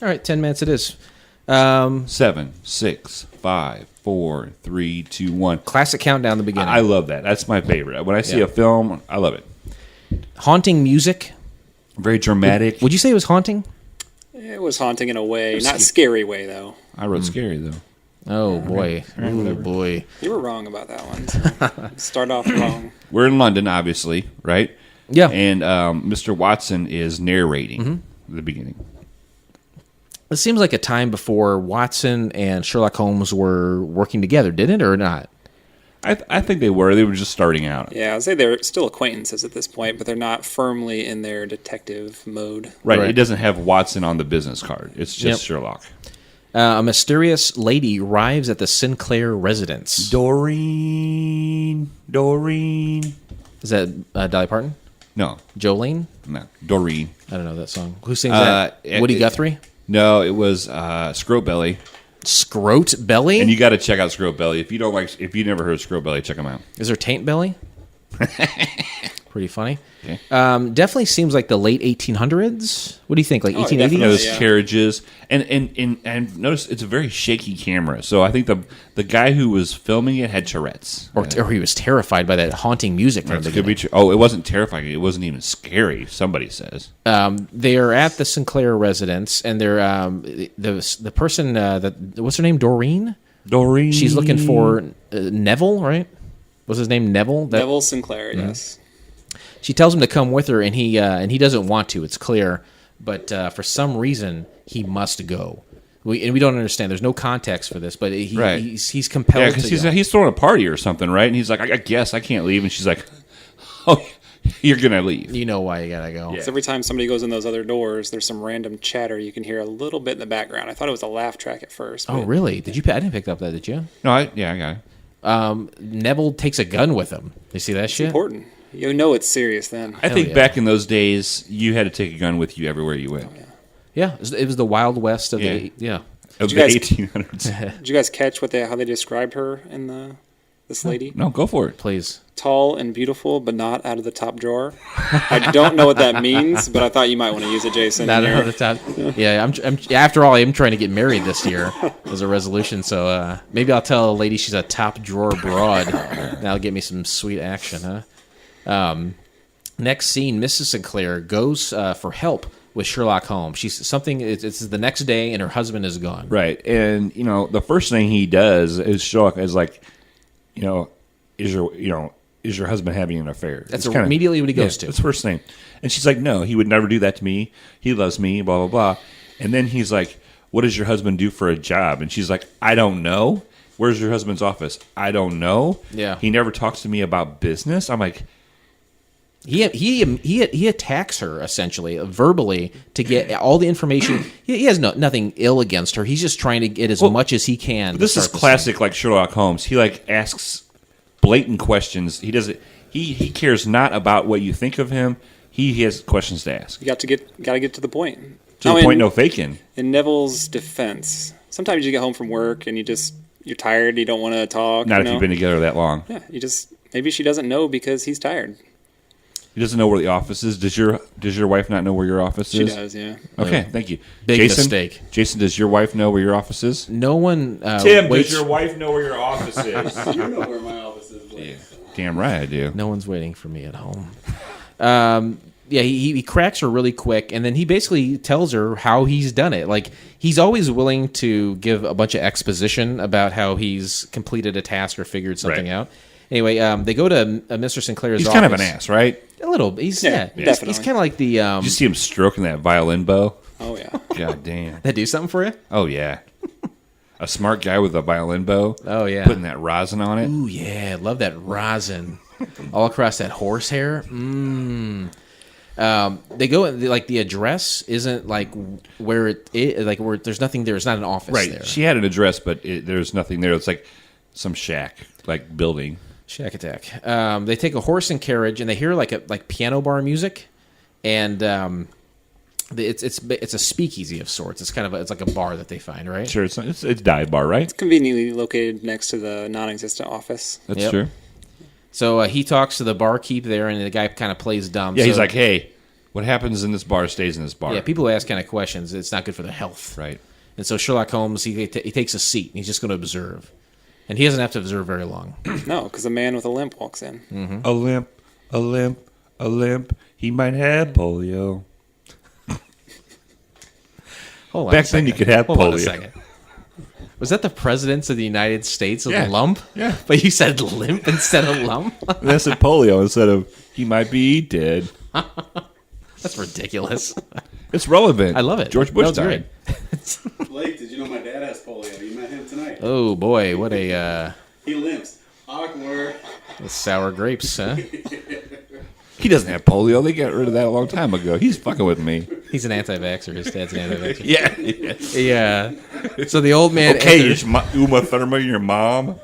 all right, 10 minutes it is. 7, 6, 5, 4, 3, 2, 1. Classic countdown, the beginning. I love that. That's my favorite. When I see Yeah. a film, I love it. Haunting music. Very dramatic. Would you say it was haunting? It was haunting in a way, not scary way though. I wrote scary though. Oh boy. Oh boy. You were wrong about that one. So start off wrong. We're in London, obviously, right? Yeah. And Mr. Watson is narrating the beginning. It seems like a time before Watson and Sherlock Holmes were working together, didn't it, or not? I think they were. They were just starting out. Yeah, I'd say they're still acquaintances at this point, but they're not firmly in their detective mode. Right. Right. It doesn't have Watson on the business card. It's just Yep. Sherlock. A mysterious lady arrives at the Sinclair residence. Doreen. Is that Dolly Parton? No, Jolene? no. Doreen. I don't know that song. Who sings that? Woody Guthrie? No, it was Scroat Belly. Scroat Belly? And you got to check out Scroat Belly. If you never heard Scroat Belly, check them out. Is there Taint Belly? Pretty funny. Okay. Definitely seems like the late 1800s. What do you think? Like 1880s? definitely. Those Yeah. carriages, and notice it's a very shaky camera. So I think the guy who was filming it had Tourette's. Or he was terrified by that haunting music from the That could be beginning. true. Oh, it wasn't terrifying. It wasn't even scary. Somebody says. They are at the Sinclair residence, and they're the person what's her name? Doreen. Doreen. She's looking for Neville, right? Was his name Neville? Neville Sinclair, yes. She tells him to come with her, and he doesn't want to. It's clear, but for some reason he must go. We don't understand. There's no context for this, but he's compelled. Yeah, because to go. he's throwing a party or something, right? And he's like, I guess I can't leave. And she's like, oh, you're gonna leave. You know why you gotta go. So every time somebody goes in those other doors, there's some random chatter you can hear a little bit in the background. I thought it was a laugh track at first. Oh, but really? Did you? I didn't pick up that. Did you? No, I got it. Neville takes a gun with him. You see that shit? important. You know it's serious then. I think yeah. back in those days, you had to take a gun with you everywhere you went. Yeah, it was the Wild West of Yeah. the Of you the guys- 1800s. Did you guys catch how they described her in this lady? No, go for it. Please. Tall and beautiful, but not out of the top drawer. I don't know what that means, but I thought you might want to use it, Jason. Not in your- another time. Yeah, I'm. After all, I'm trying to get married this year as a resolution. So maybe I'll tell a lady she's a top drawer broad. That'll get me some sweet action, huh? Next scene: Mrs. Sinclair goes for help with Sherlock Holmes. It's the next day, and her husband is gone. Right. And, the first thing he does is Sherlock is like, is your husband having an affair? That's immediately what he goes to. That's the first thing. And she's like, no, he would never do that to me. He loves me, blah, blah, blah. And then he's like, what does your husband do for a job? And she's like, I don't know. Where's your husband's office? I don't know. Yeah. He never talks to me about business. I'm like, he attacks her essentially verbally to get all the information. He has nothing ill against her. He's just trying to get as much as he can. This is classic, like Sherlock Holmes. He like asks blatant questions. He doesn't. He cares not about what you think of him. He has questions to ask. You got to get to the point. To the point, no faking. In Neville's defense, sometimes you get home from work and you're tired. You don't want to talk. Not if you've been together that long. Yeah, maybe she doesn't know because he's tired. He doesn't know where the office is. Does your wife not know where your office is? She does, yeah. Okay, thank you. Big Jason, mistake. Jason, does your wife know where your office is? No one. Tim, waits. does your wife know where your office is? You know where my office is. Yeah, damn right I do. No one's waiting for me at home. He cracks her really quick, and then he basically tells her how he's done it. Like, he's always willing to give a bunch of exposition about how he's completed a task or figured something out. Anyway, they go to Mr. Sinclair's office. He's kind of an ass, right? A little. He's definitely. He's kind of like the. Did you see him stroking that violin bow? Oh, yeah. God damn. That do something for you? Oh, yeah. A smart guy with a violin bow. Oh, yeah. Putting that rosin on it. Ooh, yeah. Love that rosin. All across that horsehair. Mmm. They go like the address isn't like where it is, like where there's nothing there. It's not an office Right. there. She had an address, but there's nothing there. It's like some shack, like building. Shack attack. They take a horse and carriage, and they hear like piano bar music, and it's a speakeasy of sorts. It's kind of it's like a bar that they find, right? Sure, it's dive bar, right? It's conveniently located next to the non-existent office. That's true. So he talks to the barkeep there, and the guy kind of plays dumb. Yeah, so, he's like, hey, what happens in this bar stays in this bar. Yeah, people who ask kind of questions. It's not good for their health. Right. And so Sherlock Holmes, he takes a seat, and he's just going to observe. And he doesn't have to observe very long. No, because a man with a limp walks in. Mm-hmm. A limp. He might have polio. Hold on Back then you could have Hold on a polio. second. Was that the presidents of the United States of Yeah. lump? Yeah. But you said limp instead of lump? And I said polio instead of he might be dead. That's ridiculous. It's relevant. I love it. George Bush That was died. great. Blake, did you know my dad has polio? You met him tonight. Oh, boy. What a He limps. Awkward. sour grapes, huh? He doesn't have polio. They got rid of that a long time ago. He's fucking with me. He's an anti-vaxxer. His dad's an anti-vaxxer. Yeah. Yeah. So the old man... Okay, enters- is Uma Thurman your mom?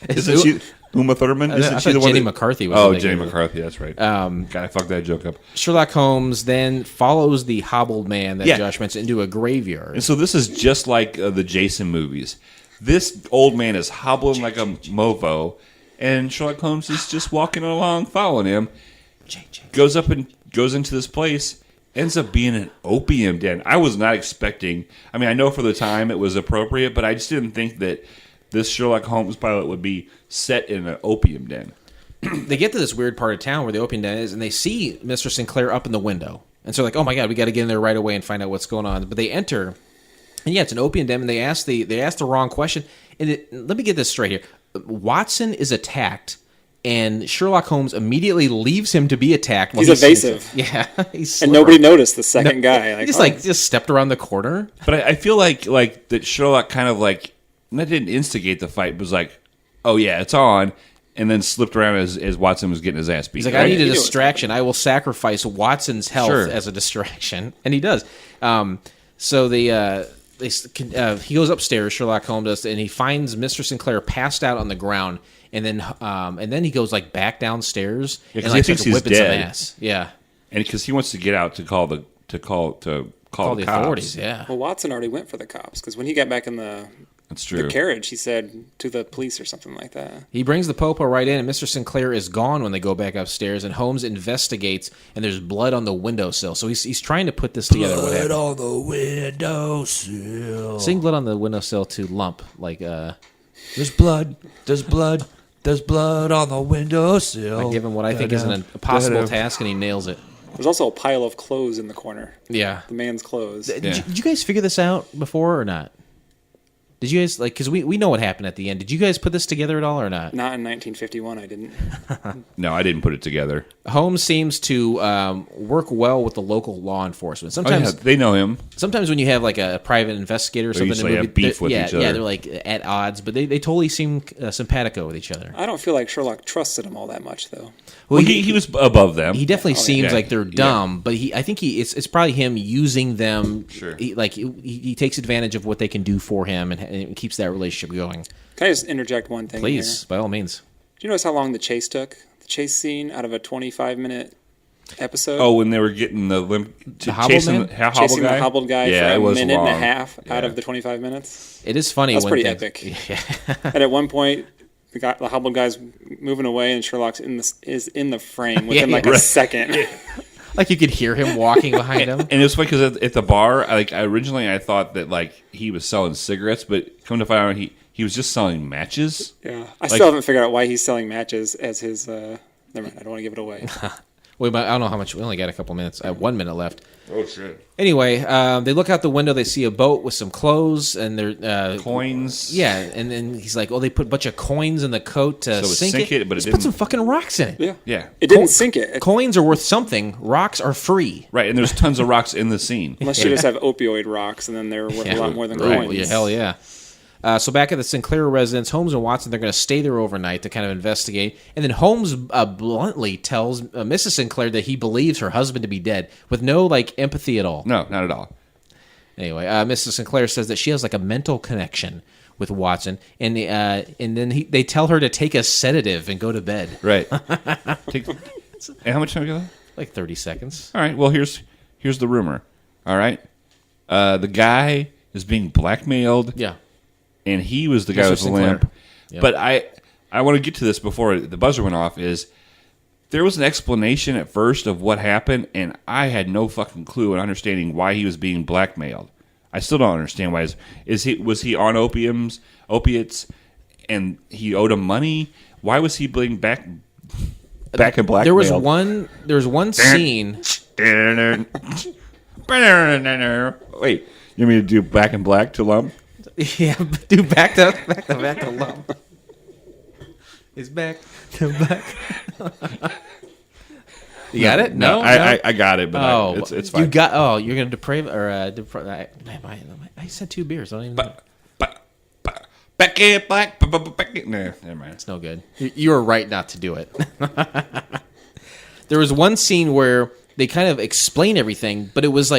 Isn't she Uma Thurman? I Isn't she thought the one? Jenny that- McCarthy was Oh, the big Jenny one. McCarthy. That's right. God, I fucked that joke up. Sherlock Holmes then follows the hobbled man that Yeah. Josh mentioned into a graveyard. And so this is just like the Jason movies. This old man is hobbling like a mofo, and Sherlock Holmes is just walking along, following him. Goes up and goes into this place. Ends up being an opium den. I was not expecting. I mean, I know for the time it was appropriate, but I just didn't think that this Sherlock Holmes pilot would be set in an opium den. They get to this weird part of town where the opium den is, and they see Mr. Sinclair up in the window. And so they're like, oh my God, we got to get in there right away and find out what's going on. But they enter, and yeah, it's an opium den, and they ask the wrong question. And let me get this straight here. Watson is attacked, and Sherlock Holmes immediately leaves him to be attacked. While He's evasive. Yeah. He's And slippery. nobody noticed the second guy. He just stepped around the corner. But I feel like that Sherlock kind of like that didn't instigate the fight, but was like, oh yeah, it's on, and then slipped around as Watson was getting his ass beat. He's like, right? I need a He knew it was distraction. I will sacrifice Watson's health Sure. as a distraction, and he does. So he goes upstairs. Sherlock Holmes does, and he finds Mr. Sinclair passed out on the ground, and then he goes like back downstairs Yeah, 'cause and he like thinks starts he's whipping some dead. ass. Yeah, and because he wants to get out to call the call the the cops. authorities. Yeah, Well, Watson already went for the cops because when he got back in the That's true. carriage, he said to the police or something like that. he brings the popo right in, and Mr. Sinclair is gone when they go back upstairs. And Holmes investigates, and there's blood on the windowsill. So he's trying to put this together. What happened? on the windowsill. Sing blood on the windowsill to lump like There's blood. There's blood. There's blood on the windowsill. I give him what I think is an impossible task, and he nails it. There's also a pile of clothes in the corner. Yeah. The man's clothes. Did you guys figure this out before or not? Did you guys, because we know what happened at the end. Did you guys put this together at all or not? Not in 1951, I didn't. No, I didn't put it together. Holmes seems to work well with the local law enforcement. Sometimes they know him. Sometimes when you have like a private investigator or something, usually have beef with each other. Yeah, they're like at odds, but they totally seem simpatico with each other. I don't feel like Sherlock trusted him all that much, though. Well, he was above them. He definitely seems yeah. like they're dumb, but I think it's probably him using them. Sure. He takes advantage of what they can do for him and keeps that relationship going. Can I just interject one thing? Please, here? by all means. Do you notice how long the chase took? The chase scene out of a 25-minute episode. Oh, when they were getting the chasing the hobbled guy yeah, for a minute long. and a half out of the 25 minutes. It is funny. That's when pretty epic. Yeah. And at one point, the hobbled guy's moving away, and Sherlock's is in the frame within a second. Like you could hear him walking behind him. And it was funny because at the bar, originally I thought that he was selling cigarettes, but come to find out he was just selling matches. Yeah, I still haven't figured out why he's selling matches as his. Never mind, I don't want to give it away. Wait, I don't know how much. We only got a couple minutes. I have 1 minute left. Oh shit! Anyway, they look out the window. They see a boat with some clothes and they're coins. Yeah, and then he's like, "Oh, they put a bunch of coins in the coat to sink it, but just put some fucking rocks in it." Yeah. It didn't sink it. Coins are worth something. Rocks are free. Right, and there's tons of rocks in the scene. Unless you just have opioid rocks, and then they're worth a lot more than Right. coins. Yeah, hell yeah. So back at the Sinclair residence, Holmes and Watson, they're going to stay there overnight to kind of investigate. And then Holmes bluntly tells Mrs. Sinclair that he believes her husband to be dead with no empathy at all. No, not at all. Anyway, Mrs. Sinclair says that she has a mental connection with Watson, and then they tell her to take a sedative and go to bed. Right. And how much time do you got? Like 30 seconds. All right. Well, here's the rumor. All right. The guy is being blackmailed. Yeah. And he was the guy with the limp. Yep. But I want to get to this before the buzzer went off. Is there was an explanation at first of what happened, and I had no fucking clue in understanding why he was being blackmailed. I still don't understand why. Was he on opiates, and he owed him money? Why was he being back and blackmailed? There was one scene. Wait, you mean to do back and black to lump? Yeah, do back to lump. It's back to back. You got it? No, I got it, but it's fine. You got? Oh, you're gonna deprave or I said 2 beers. I don't even. Back in black. No, never mind. It's no good. You were right not to do it. There was one scene where they kind of explain everything, but it was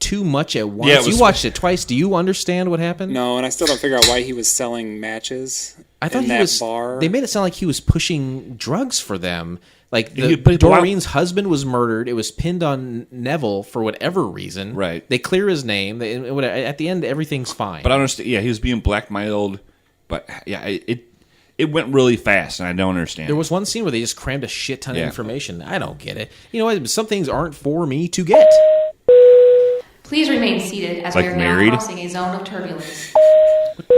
too much at once. Yeah, you watched it twice. Do you understand what happened? No, and I still don't figure out why he was selling matches. I thought in that bar. They made it sound like he was pushing drugs for them. Doreen's husband was murdered. It was pinned on Neville for whatever reason. Right. They clear his name. At the end, everything's fine. But I understand. Yeah, he was being blackmailed. But yeah, it went really fast, and I don't understand. There was one scene where they just crammed a shit ton of information. I don't get it. You know what? Some things aren't for me to get. Please remain seated as we are now crossing a zone of turbulence.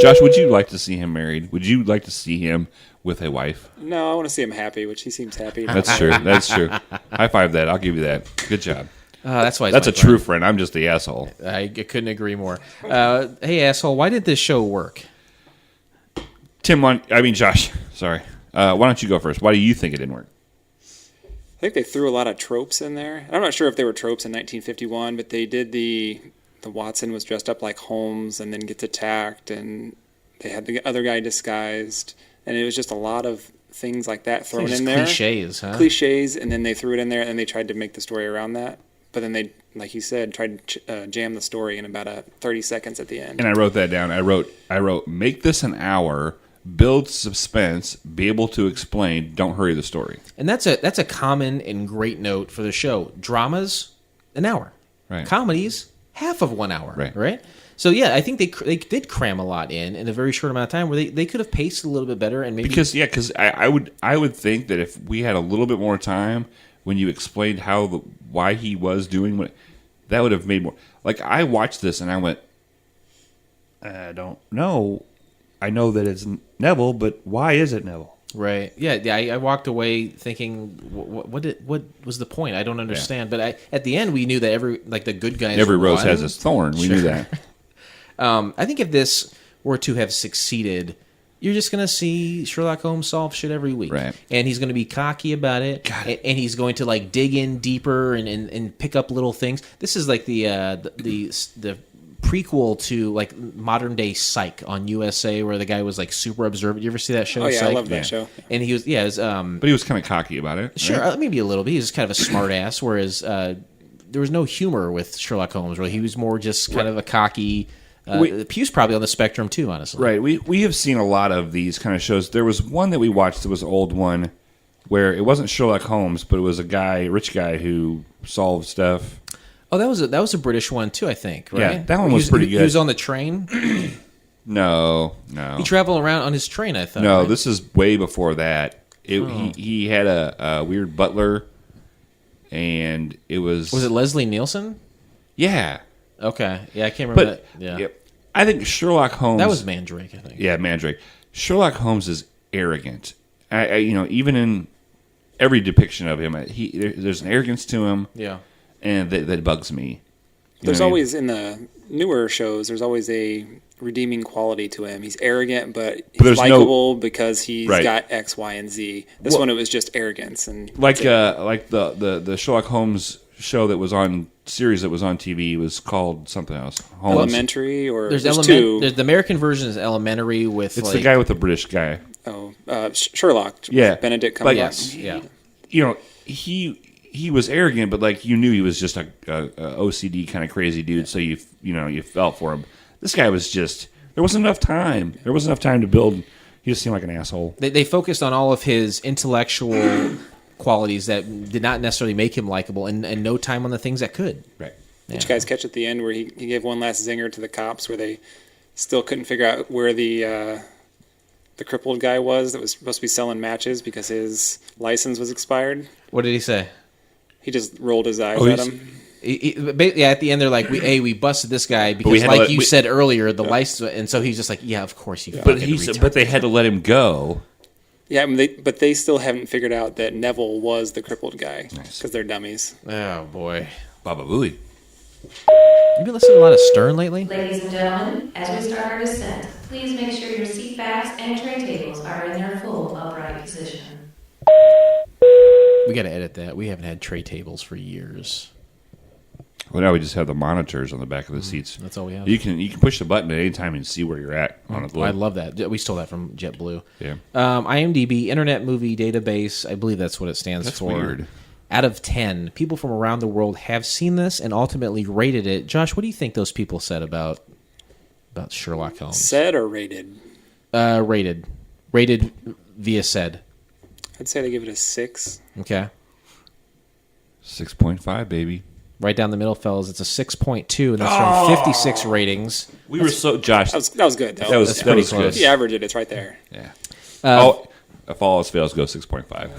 Josh, would you like to see him married? Would you like to see him with a wife? No, I want to see him happy, which he seems happy. That's true. That's true. High five that. I'll give you that. Good job. That's why. That's a true friend. I'm just the asshole. I couldn't agree more. Hey, asshole, why did this show work? Josh. Sorry. Why don't you go first? Why do you think it didn't work? I think they threw a lot of tropes in there. I'm not sure if they were tropes in 1951, but they did the Watson was dressed up like Holmes and then gets attacked, and they had the other guy disguised, and it was just a lot of things like that thrown in there. Cliches, huh? Cliches, and then they threw it in there, and then they tried to make the story around that. But then they, like you said, tried to jam the story in about 30 seconds at the end. And I wrote that down. I wrote, make this an hour. Build suspense, be able to explain, don't hurry the story. And that's a common and great note for the show. Dramas, an hour. Right. Comedies, half of 1 hour. Right. So yeah, I think they did cram a lot in a very short amount of time where they could have paced a little bit better and maybe because I would think that if we had a little bit more time when you explained why he was doing what, that would have made more. Like I watched this and I went, I don't know. I know that it's Neville, but why is it Neville? Right. Yeah. I walked away thinking, what was the point? I don't understand. But at the end, we knew that the good guys. Every rose won. has its thorn. We knew that. I think if this were to have succeeded, you're just going to see Sherlock Holmes solve shit every week. Right. And he's going to be cocky about it. And he's going to like dig in deeper and pick up little things. This is like the prequel to like modern day Psych on USA, where the guy was like super observant. You ever see that show? Oh yeah, Psych? I love that show. And he was But he was kind of cocky about it. sure, right? maybe a little bit. He's just kind of a smart ass, whereas there was no humor with Sherlock Holmes. Really, he was more just kind of a cocky. Pugh's probably on the spectrum too, honestly. Right. We have seen a lot of these kind of shows. There was one that we watched that was an old one where it wasn't Sherlock Holmes, but it was a rich guy who solved stuff. Oh, that was a British one too, I think. Right? Yeah, that one was pretty good. He was on the train. No. He traveled around on his train, I thought. No, right? this is way before that. He had a weird butler, and it was... Was it Leslie Nielsen? Yeah. Okay. Yeah, I can't remember that. Yeah. Yep. I think Sherlock Holmes... That was Mandrake, I think. Yeah, Mandrake. Sherlock Holmes is arrogant. Even in every depiction of him, there's an arrogance to him. Yeah. And that bugs me. There's always, in the newer shows, there's always a redeeming quality to him. He's arrogant, but he's likable because he's got X, Y, and Z. This one, it was just arrogance. And like the Sherlock Holmes show that was on series that was on TV was called something else. Holmes. Elementary, or there's two. There's the American version is Elementary with it's the guy with the British guy. Oh, Sherlock. Yeah, Benedict Cumberbatch. He was arrogant, but like you knew he was just a OCD kind of crazy dude. So you felt for him. This guy was just there wasn't enough time. There wasn't enough time to build. He just seemed like an asshole. They focused on all of his intellectual qualities that did not necessarily make him likable, and no time on the things that could. Right. Did you guys catch at the end where he gave one last zinger to the cops, where they still couldn't figure out where the crippled guy was that was supposed to be selling matches because his license was expired? What did he say? He just rolled his eyes at him. At the end they're like, we busted this guy because, like you said earlier, the license, and so he's just like, yeah, of course you. But they had to let him go. Yeah, but they still haven't figured out that Neville was the crippled guy because they're dummies. Oh boy, Baba Booey. You been listening to a lot of Stern lately? Ladies and gentlemen, as we start our descent, please make sure your seat backs and tray tables are in their full upright position. We got to edit that. We haven't had tray tables for years. Well, now we just have the monitors on the back of the seats. That's all we have. You can push the button at any time and see where you're at on the globe. I love that. We stole that from JetBlue. Yeah. IMDb, Internet Movie Database. I believe that's what it stands for. That's weird. Out of 10, people from around the world have seen this and ultimately rated it. Josh, what do you think those people said about Sherlock Holmes? Said or rated? Rated. Rated via said. I'd say they give it a 6. Okay. 6.5, baby. Right down the middle, fellas. It's a 6.2, and that's from 56 ratings. We were so Josh. That was good, though. That was pretty good. close. If you average it, it's right there. Yeah. If all else fails, go 6.5.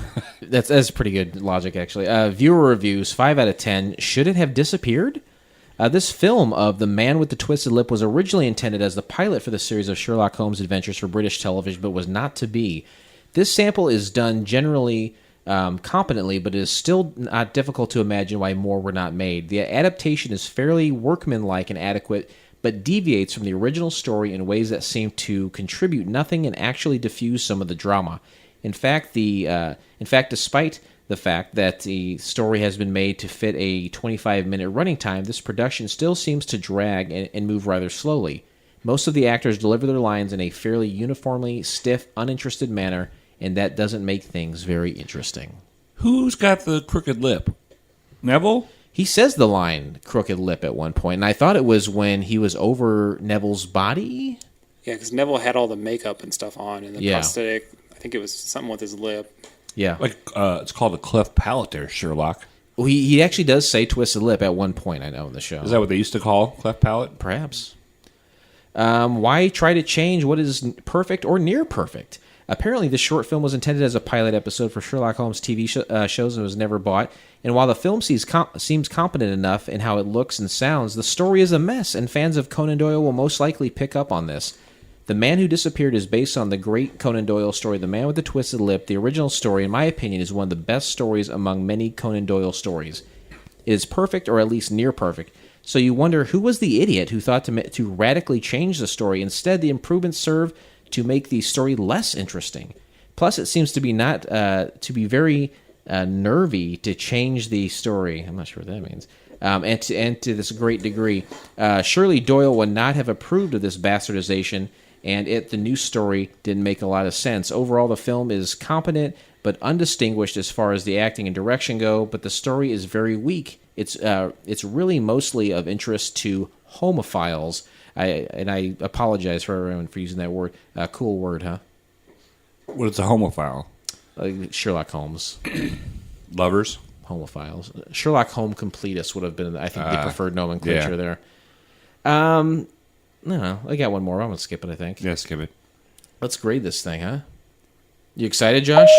That's pretty good logic, actually. Viewer reviews, 5 out of 10. Should it have disappeared? This film of The Man with the Twisted Lip was originally intended as the pilot for the series of Sherlock Holmes adventures for British television, but was not to be. This sample is done generally competently, but it is still not difficult to imagine why more were not made. The adaptation is fairly workmanlike and adequate, but deviates from the original story in ways that seem to contribute nothing and actually diffuse some of the drama. In fact, despite the fact that the story has been made to fit a 25-minute running time, this production still seems to drag and move rather slowly. Most of the actors deliver their lines in a fairly uniformly stiff, uninterested manner, and that doesn't make things very interesting. Who's got the crooked lip? Neville? He says the line crooked lip at one point, and I thought it was when he was over Neville's body. Yeah, because Neville had all the makeup and stuff on, and the prosthetic, I think it was something with his lip. Yeah. Like it's called a cleft palate there, Sherlock. Well, he actually does say twisted lip at one point, I know, in the show. Is that what they used to call cleft palate? Perhaps. Why try to change what is perfect or near perfect? Apparently, this short film was intended as a pilot episode for Sherlock Holmes TV shows and was never bought. And while the film seems competent enough in how it looks and sounds, the story is a mess, and fans of Conan Doyle will most likely pick up on this. The Man Who Disappeared is based on the great Conan Doyle story, The Man with the Twisted Lip. The original story, in my opinion, is one of the best stories among many Conan Doyle stories. It is perfect, or at least near perfect. So you wonder, who was the idiot who thought to radically change the story? Instead, the improvements serve to make the story less interesting. Plus, it seems to be very nervy to change the story. I'm not sure what that means. And to this great degree. Surely Doyle would not have approved of this bastardization, and the new story didn't make a lot of sense. Overall, the film is competent but undistinguished as far as the acting and direction go, but the story is very weak. It's really mostly of interest to homophiles. I apologize for everyone for using that word. Cool word, huh? What is a homophile? Sherlock Holmes. Lovers? Homophiles. Sherlock Holmes completists would have been, I think, the preferred nomenclature there. No, I got one more. I'm going to skip it, I think. Yeah, skip it. Let's grade this thing, huh? You excited, Josh?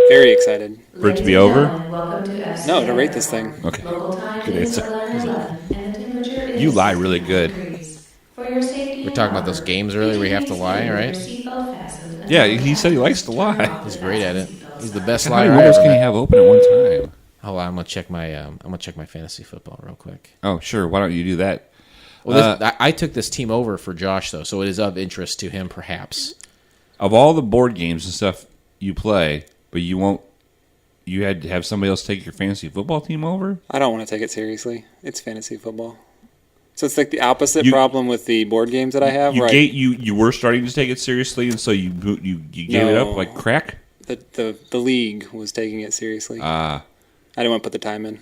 Very excited. For it to be over? No, to rate this thing. Okay. Local time Good is answer. 11:11, and the temperature is You lie really good. 6 degrees. For your safety We're talking about those games earlier where you have to lie, right? Yeah, he said he likes to lie. He's great at it. He's the best How liar many I windows ever can you met. have open at one time? Hold on, I'm gonna check my fantasy football real quick. Oh, sure. Why don't you do that? Well, I took this team over for Josh though, so it is of interest to him, perhaps. Of all the board games and stuff you play, but you had to have somebody else take your fantasy football team over? I don't want to take it seriously. It's fantasy football. So it's like the opposite problem with the board games that I have. You were starting to take it seriously, and so you gave it up like crack? The league was taking it seriously. I didn't want to put the time in.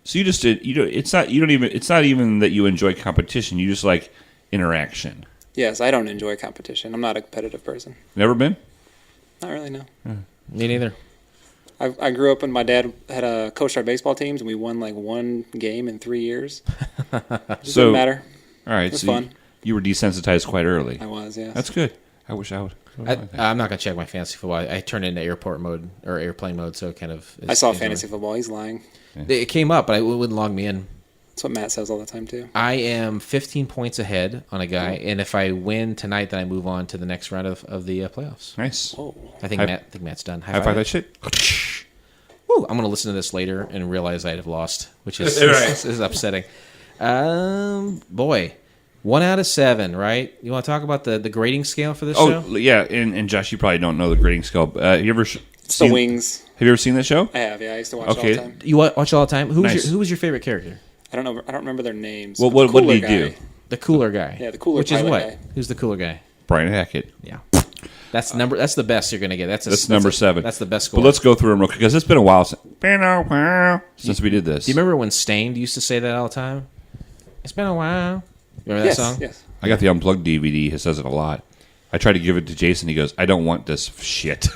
So you just did. It's not even that you enjoy competition. You just like interaction. Yes, I don't enjoy competition. I'm not a competitive person. Never been? Not really, no. Me neither. I grew up and my dad had coached our baseball teams, and we won like one game in 3 years. It didn't matter. All right, it was so fun. You were desensitized quite early. I was, yes. That's good. I wish I would. I'm not gonna check my fantasy football. I turned it into airplane mode, so it kind of. I saw fantasy football. He's lying. It came up, but it wouldn't log me in. That's what Matt says all the time too. I am 15 points ahead on a guy, and if I win tonight, then I move on to the next round of the playoffs. Nice. Oh. I think Matt's done. High five that shit. Woo, I'm gonna listen to this later and realize I'd have lost, which is upsetting. Boy, 1 out of 7, right? You want to talk about the grading scale for this show? Oh yeah, and Josh, you probably don't know the grading scale. You ever The Wings. Have you ever seen that show? I have. Yeah, I used to watch it all the time. You watch it all the time. Who Nice. was your favorite character? I don't know. I don't remember their names. Well, but the what did he cooler do? guy. The cooler guy. Yeah, the cooler Which is pilot what? guy. Who's the cooler guy? Brian Hackett. Yeah. That's the best you're gonna get. That's number 7. That's the best score. But let's go through them real quick because it's been a while since we did this. Do you remember when Stained used to say that all the time? It's been a while. Remember that song? Yes. I got the Unplugged DVD. It says it a lot. I tried to give it to Jason. He goes, "I don't want this shit."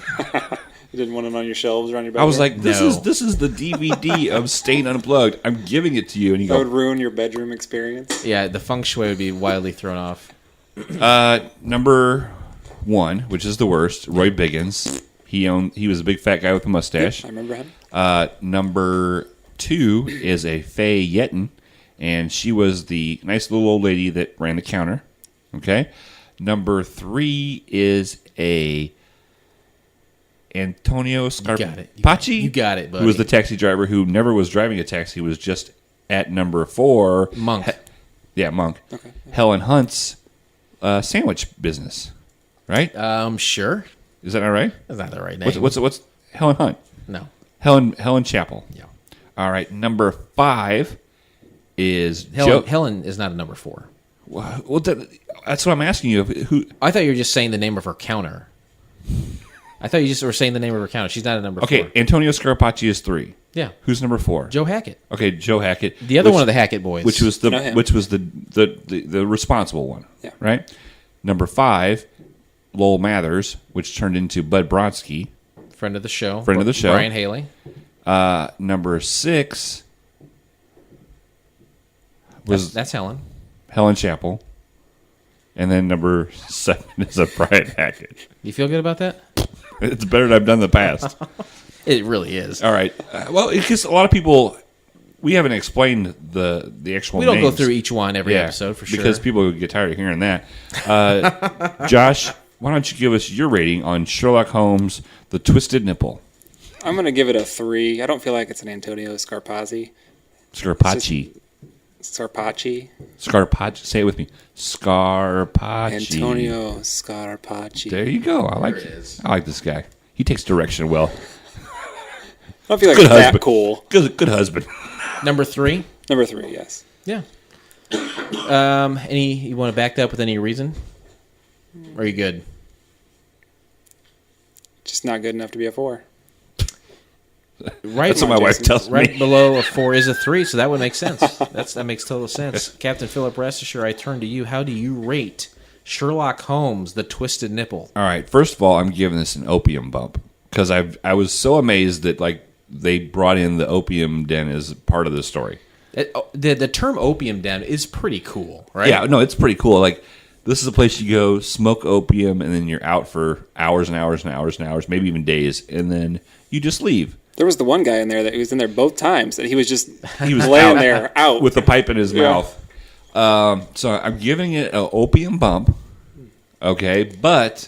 You didn't want it on your shelves or on your bedroom? I was like, "This No. is the DVD of Stain Unplugged. I'm giving it to you." And you that would go, ruin your bedroom experience. Yeah, the feng shui would be wildly thrown off. Number 1, which is the worst, Roy Biggins. He was a big fat guy with a mustache. I remember him. Number 2 is a Faye Yetten, and she was the nice little old lady that ran the counter. Okay. Number 3 is a Antonio Scarpacci. You got it, buddy. Who was the taxi driver who never was driving a taxi, was just at number 4. Monk. Monk. Okay. Helen Hunt's sandwich business, right? Sure. Is that not right? That's not the right name. What's Helen Hunt? No. Helen Chapel. Yeah. All right. Number 5 is Helen is not a number 4. Well, that's what I'm asking you. Who? I thought you were just saying the name of her counter. I thought you just were saying the name of her counter. She's not a number 4. Okay, Antonio Scarpacci is 3. Yeah. Who's number 4? Joe Hackett. Okay, Joe Hackett. The other one of the Hackett boys. Which was You know him. the responsible one. Yeah. Right? Number 5, Lowell Mathers, which turned into Bud Brodsky. Friend of the show. Brian Haley. Number 6 was That's Helen. Helen Chapel. And then number 7 is a Brian Hackett. You feel good about that? It's better than I've done in the past. It really is. All right. Well, because a lot of people we haven't explained the actual. We don't go names. through each one every episode for sure because people would get tired of hearing that. Josh, why don't you give us your rating on Sherlock Holmes: The Twisted Nipple? I'm going to give it a 3. I don't feel like it's an Antonio Scarpazzi. Scarpacci. Scarpacci. Scarpacci. Say it with me. Scarpacci. Antonio Scarpacci. There you go. I like this guy. He takes direction well. I don't feel like Good it's that husband. cool. Good husband. Number 3. Number 3, yes. Yeah. You want to back that up with any reason? Or are you good? Just not good enough to be a 4. Right, That's what my wife tells me. Right below a 4 is a 3, so that would make sense. That makes total sense. Captain Philip, rest assured, I turn to you. How do you rate Sherlock Holmes: The Twisted Nipple? All right. First of all, I'm giving this an opium bump because I was so amazed that they brought in the opium den as part of the story. The term opium den is pretty cool, right? Yeah, no, it's pretty cool. Like, this is a place you go, smoke opium, and then you're out for hours and hours and hours and hours, maybe even days, and then you just leave. There was the one guy in there that was in there both times, that he was laying there out with a pipe in his mouth. So I'm giving it an opium bump, okay, but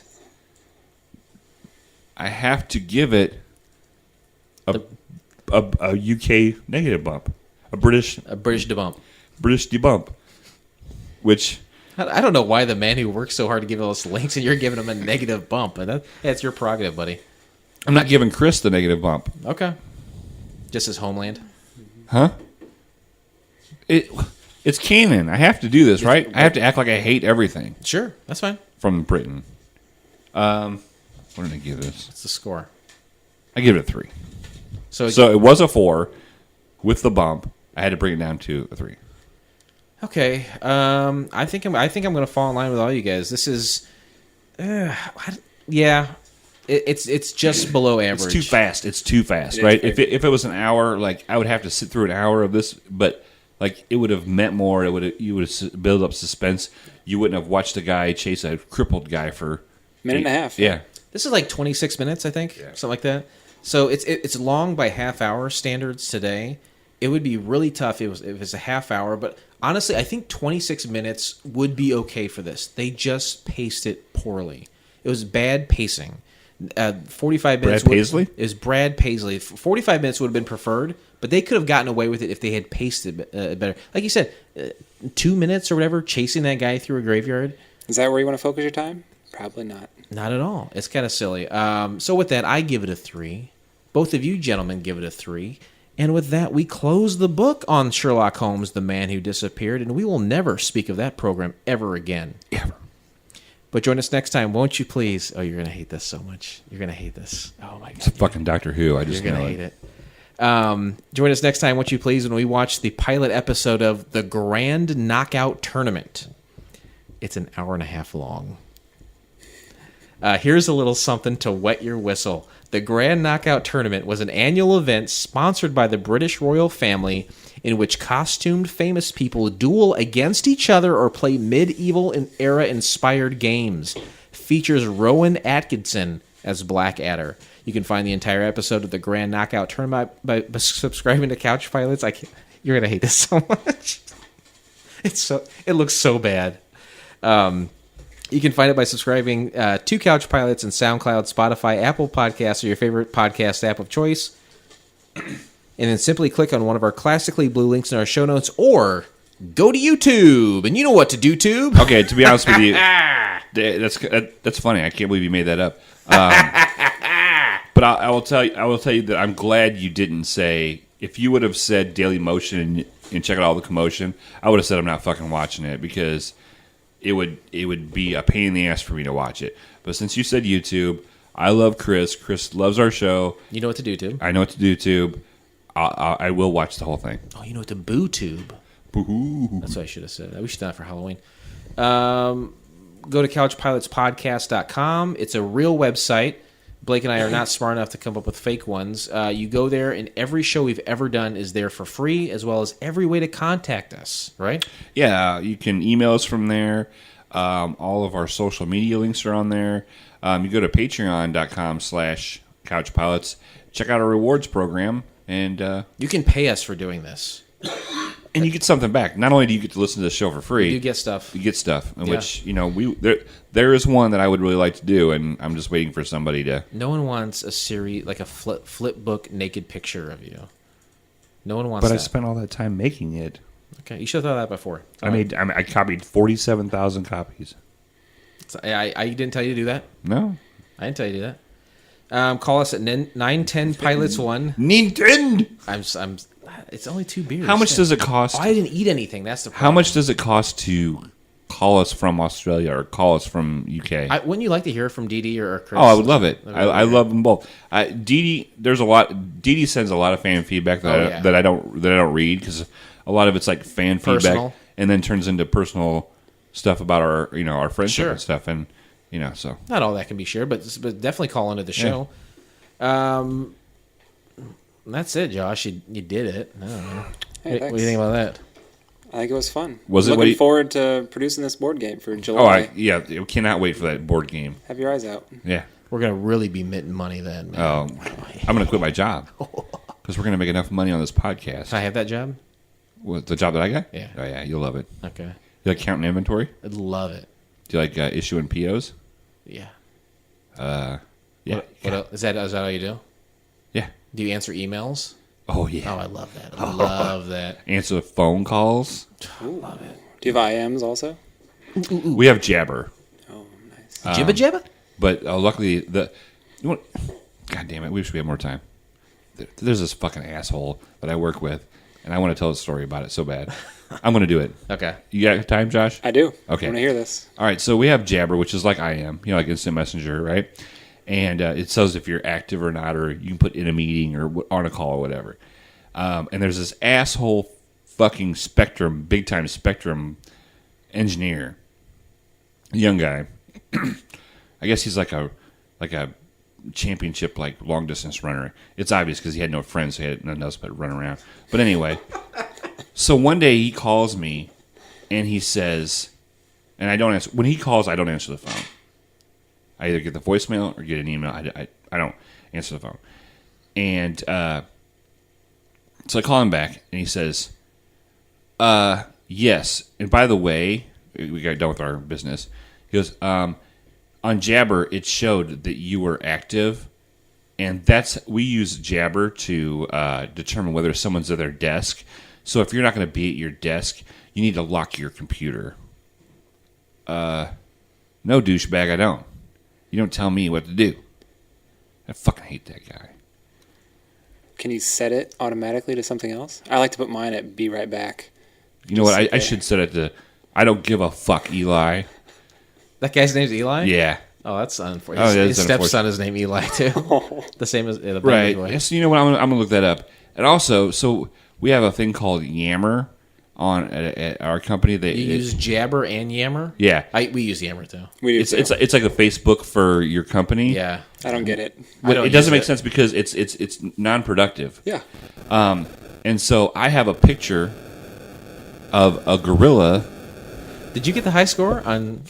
I have to give it a UK negative bump, a British debump, which. I don't know why the man who works so hard to give us links and you're giving him a negative bump. But that's your prerogative, buddy. I'm not giving Chris the negative bump. Okay. Just as Homeland. Huh? It's canon. I have to do this, right? I have to act like I hate everything. Sure, that's fine. From Britain. What did I give this? What's the score? I give it a 3. So it was a 4 with the bump. I had to bring it down to a 3. Okay. I think I'm going to fall in line with all you guys. This is, yeah. It's just below average. It's too fast, right? If it was an hour, like I would have to sit through an hour of this, but like it would have meant more. You would have built up suspense. You wouldn't have watched a guy chase a crippled guy for minute and a half. Yeah, this is like 26 minutes, I think, something like that. So it's long by half hour standards today. It would be really tough if it was a half hour, but honestly, I think 26 minutes would be okay for this. They just paced it poorly. It was bad pacing. 45 minutes. Brad Paisley? Is Brad Paisley. 45 minutes would have been preferred, but they could have gotten away with it if they had paced it better. Like you said, 2 minutes or whatever, chasing that guy through a graveyard. Is that where you want to focus your time? Probably not. Not at all. It's kind of silly. So with that, I give it a 3. Both of you gentlemen give it a 3. And with that, we close the book on Sherlock Holmes, the man who disappeared, and we will never speak of that program ever again. Ever. But join us next time, won't you please? Oh, you're going to hate this so much. You're going to hate this. Oh, my God. It's fucking Doctor Who. I just You're going to hate it. Join us next time, won't you please, when we watch the pilot episode of The Grand Knockout Tournament. It's an hour and a half long. Here's a little something to wet your whistle. The Grand Knockout Tournament was an annual event sponsored by the British royal family in which costumed famous people duel against each other or play medieval era-inspired games. Features Rowan Atkinson as Blackadder. You can find the entire episode of the Grand Knockout Tournament by subscribing to Couch Pilots. You're going to hate this so much. It looks so bad. You can find it by subscribing to Couch Pilots and SoundCloud, Spotify, Apple Podcasts, or your favorite podcast app of choice. And then simply click on one of our classically blue links in our show notes, or go to YouTube. And you know what to do, Tube. Okay, to be honest with you, that's funny. I can't believe you made that up. But I will tell you that I'm glad you didn't say. If you would have said Daily Motion and check out all the commotion, I would have said I'm not fucking watching it because it would be a pain in the ass for me to watch it. But since you said YouTube, I love Chris. Chris loves our show. You know what to do, Tube. I know what to do, Tube. I will watch the whole thing. Oh, you know what to boo, Tube. Boo-hoo. That's what I should have said. We should have done it for Halloween. Go to couchpilotspodcast.com. It's a real website. Blake and I are not smart enough to come up with fake ones. You go there, and every show we've ever done is there for free, as well as every way to contact us, right? Yeah, you can email us from there. All of our social media links are on there. You go to patreon.com/couchpilots. Check out our rewards program. and You can pay us for doing this. and you get something back. Not only do you get to listen to the show for free, You get stuff. you get stuff, in which there is one that I would really like to do, and I'm just waiting for somebody to. No one wants a series like a flip book naked picture of you. No one wants But that. I spent all that time making it. Okay, you should have thought of that before. I copied 47,000 copies. I didn't tell you to do that. No, I didn't tell you to do that. Call us at 910 Pilots 1. Nintendo. It's only 2 beers. How much does it cost? Oh, I didn't eat anything. That's the problem. How much does it cost to call us from Australia or call us from UK? Wouldn't you like to hear from Dee Dee or Chris? Oh, I would love it. I love them both. Dee Dee, there's a lot. Dee Dee sends a lot of fan feedback that I don't read because a lot of it's like fan feedback and then turns into personal stuff about our friendship and stuff, and so not all that can be shared, but definitely call into the show. That's it, Josh. You did it. I don't know. Hey, what do you think about that? I think it was fun. Was it looking forward to producing this board game for July? I cannot wait for that board game. Have your eyes out. Yeah, we're gonna really be minting money then. Man. Oh, I'm gonna quit my job because we're gonna make enough money on this podcast. Can I have that job? What, the job that I got? Yeah. Oh yeah, you'll love it. Okay. You like counting inventory? I'd love it. Do you like issuing POs? Yeah. Yeah. What else? Is that how you do? Yeah. Do you answer emails? Oh yeah. Oh, I love that. I love that. Answer the phone calls. I love it. Do you have IMs also? We have Jabber. Oh, nice. Jibba jabba? But luckily, God damn it, we wish we had more time. There's this fucking asshole that I work with, and I want to tell a story about it so bad. I'm going to do it. Okay. You got time, Josh? I do. Okay. I want to hear this. All right, so we have Jabber, which is like IM, like Instant Messenger, right? And it says if you're active or not, or you can put in a meeting or on a call or whatever. And there's this asshole fucking Spectrum, big-time Spectrum engineer, young guy. I guess he's like a championship long distance runner. It's obvious because he had no friends, so he had nothing else but run around. But anyway, so one day he calls me, and he says, and I don't answer. When he calls, I don't answer the phone. I either get the voicemail or get an email. I don't answer the phone. And so I call him back, and he says, yes. And by the way, we got done with our business. He goes, on Jabber, it showed that you were active, and we use Jabber to determine whether someone's at their desk. So if you're not going to be at your desk, you need to lock your computer. No, douchebag, I don't. You don't tell me what to do. I fucking hate that guy. Can you set it automatically to something else? I like to put mine at be right back. You know what? I should set it to I don't give a fuck, Eli. That guy's name's Eli? Yeah. Oh, that's unfortunate. His stepson is named Eli, too. The same as the right. boy. So you know what? I'm going to look that up. And also, so we have a thing called Yammer at our company. You use Jabber and Yammer? Yeah. We use Yammer, too. We do it's like a Facebook for your company. Yeah. I don't get it. It doesn't make sense because it's non-productive. Yeah. And so I have a picture of a gorilla. Did you get the high score on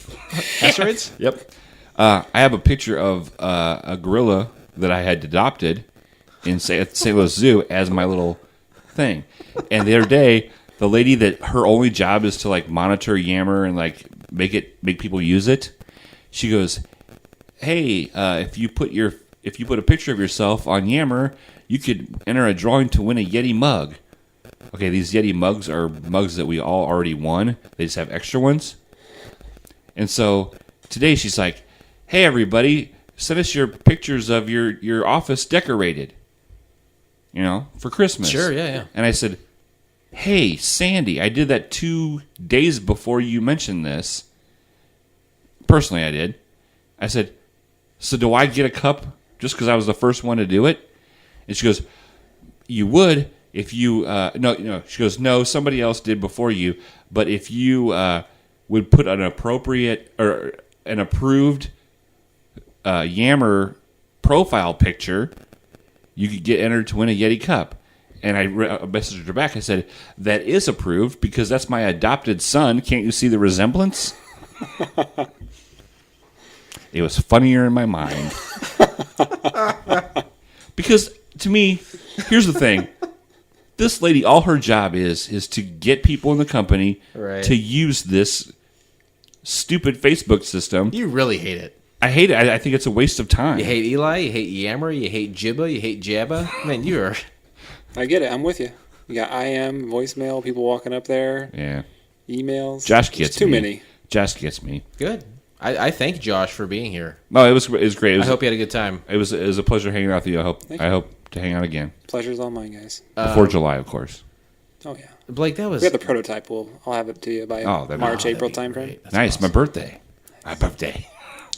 asteroids? Yep. I have a picture of a gorilla that I had adopted at St. Louis Zoo as my little thing. And the other day, the lady that her only job is to monitor Yammer and make people use it, she goes, "Hey, if you put a picture of yourself on Yammer, you could enter a drawing to win a Yeti mug." Okay, these Yeti mugs are mugs that we all already won. They just have extra ones. And so today she's like, "Hey, everybody, send us your pictures of your office decorated, for Christmas." Sure, yeah. And I said, "Hey, Sandy, I did that 2 days before you mentioned this. Personally, I did." I said, "So do I get a cup just because I was the first one to do it?" And she goes, "You would if you no." She goes, "No, somebody else did before you. But if you would put an appropriate or an approved Yammer profile picture, you could get entered to win a Yeti cup." And I messaged her back. I said, "That is approved because that's my adopted son. Can't you see the resemblance?" It was funnier in my mind. Because to me, here's the thing. This lady, all her job is to get people in the company to use this stupid Facebook system. You really hate it. I hate it. I think it's a waste of time. You hate Eli, you hate Yammer, you hate Jibba, you hate Jabba. Man, you're... I get it. I'm with you. You got IM, voicemail, people walking up there. Yeah. Emails. Josh gets too me. many. Josh gets me. Good. I thank Josh for being here. No, it was great. I hope you had a good time. It was a pleasure hanging out with you. I hope to hang out again. Pleasure's all mine, guys. Before July, of course. Oh, yeah. Blake, that was... We got the prototype. I'll have it to you by March, April timeframe. Nice. Awesome. My birthday. My birthday.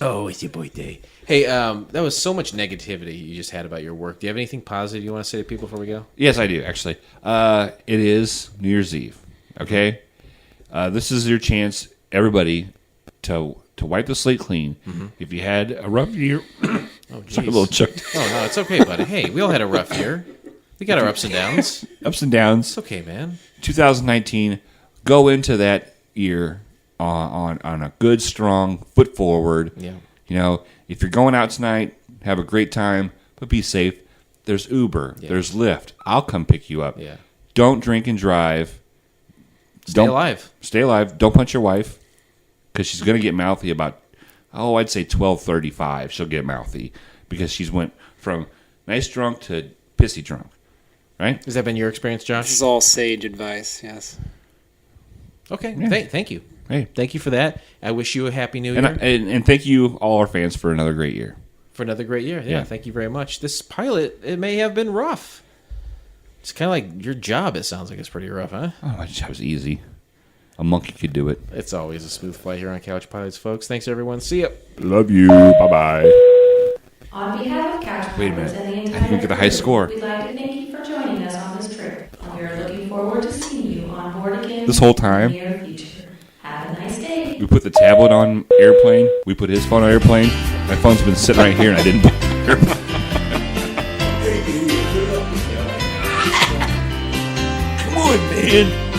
Oh, it's your birthday. Hey, that was so much negativity you just had about your work. Do you have anything positive you want to say to people before we go? Yes, I do, actually. It is New Year's Eve, okay? This is your chance, everybody, to wipe the slate clean. Mm-hmm. If you had a rough year... Oh, sorry, a little choked. Oh, no, it's okay, buddy. Hey, we all had a rough year. We got our ups and downs. Ups and downs. It's okay, man. 2019, go into that year on a good, strong foot forward. Yeah. You know, if you're going out tonight, have a great time, but be safe. There's Uber. Yeah. There's Lyft. I'll come pick you up. Yeah. Don't drink and drive. Stay alive. Stay alive. Don't punch your wife because she's going to get mouthy about, I'd say 12:35. She'll get mouthy because she's went from nice drunk to pissy drunk. Right? Has that been your experience, Josh? This is all sage advice, yes. Okay. Yeah. Thank you. Hey. Thank you for that. I wish you a happy new year. And thank you, all our fans, for another great year. For another great year. Yeah, thank you very much. This pilot, it may have been rough. It's kind of like your job, it sounds like it's pretty rough, huh? Oh, my job's easy. A monkey could do it. It's always a smooth flight here on Couch Pilots, folks. Thanks, everyone. See ya. Love you. Bye-bye. On behalf of Couch Wait a Pilots minute. and the I entire think we get the high score. we'd like to thank you for joining us on this trip. We are looking forward to seeing you on board again This whole time? in the near future. Have a nice day. We put the tablet on airplane. We put his phone on airplane. My phone's been sitting right here, and I didn't put it on airplane. Come on, man.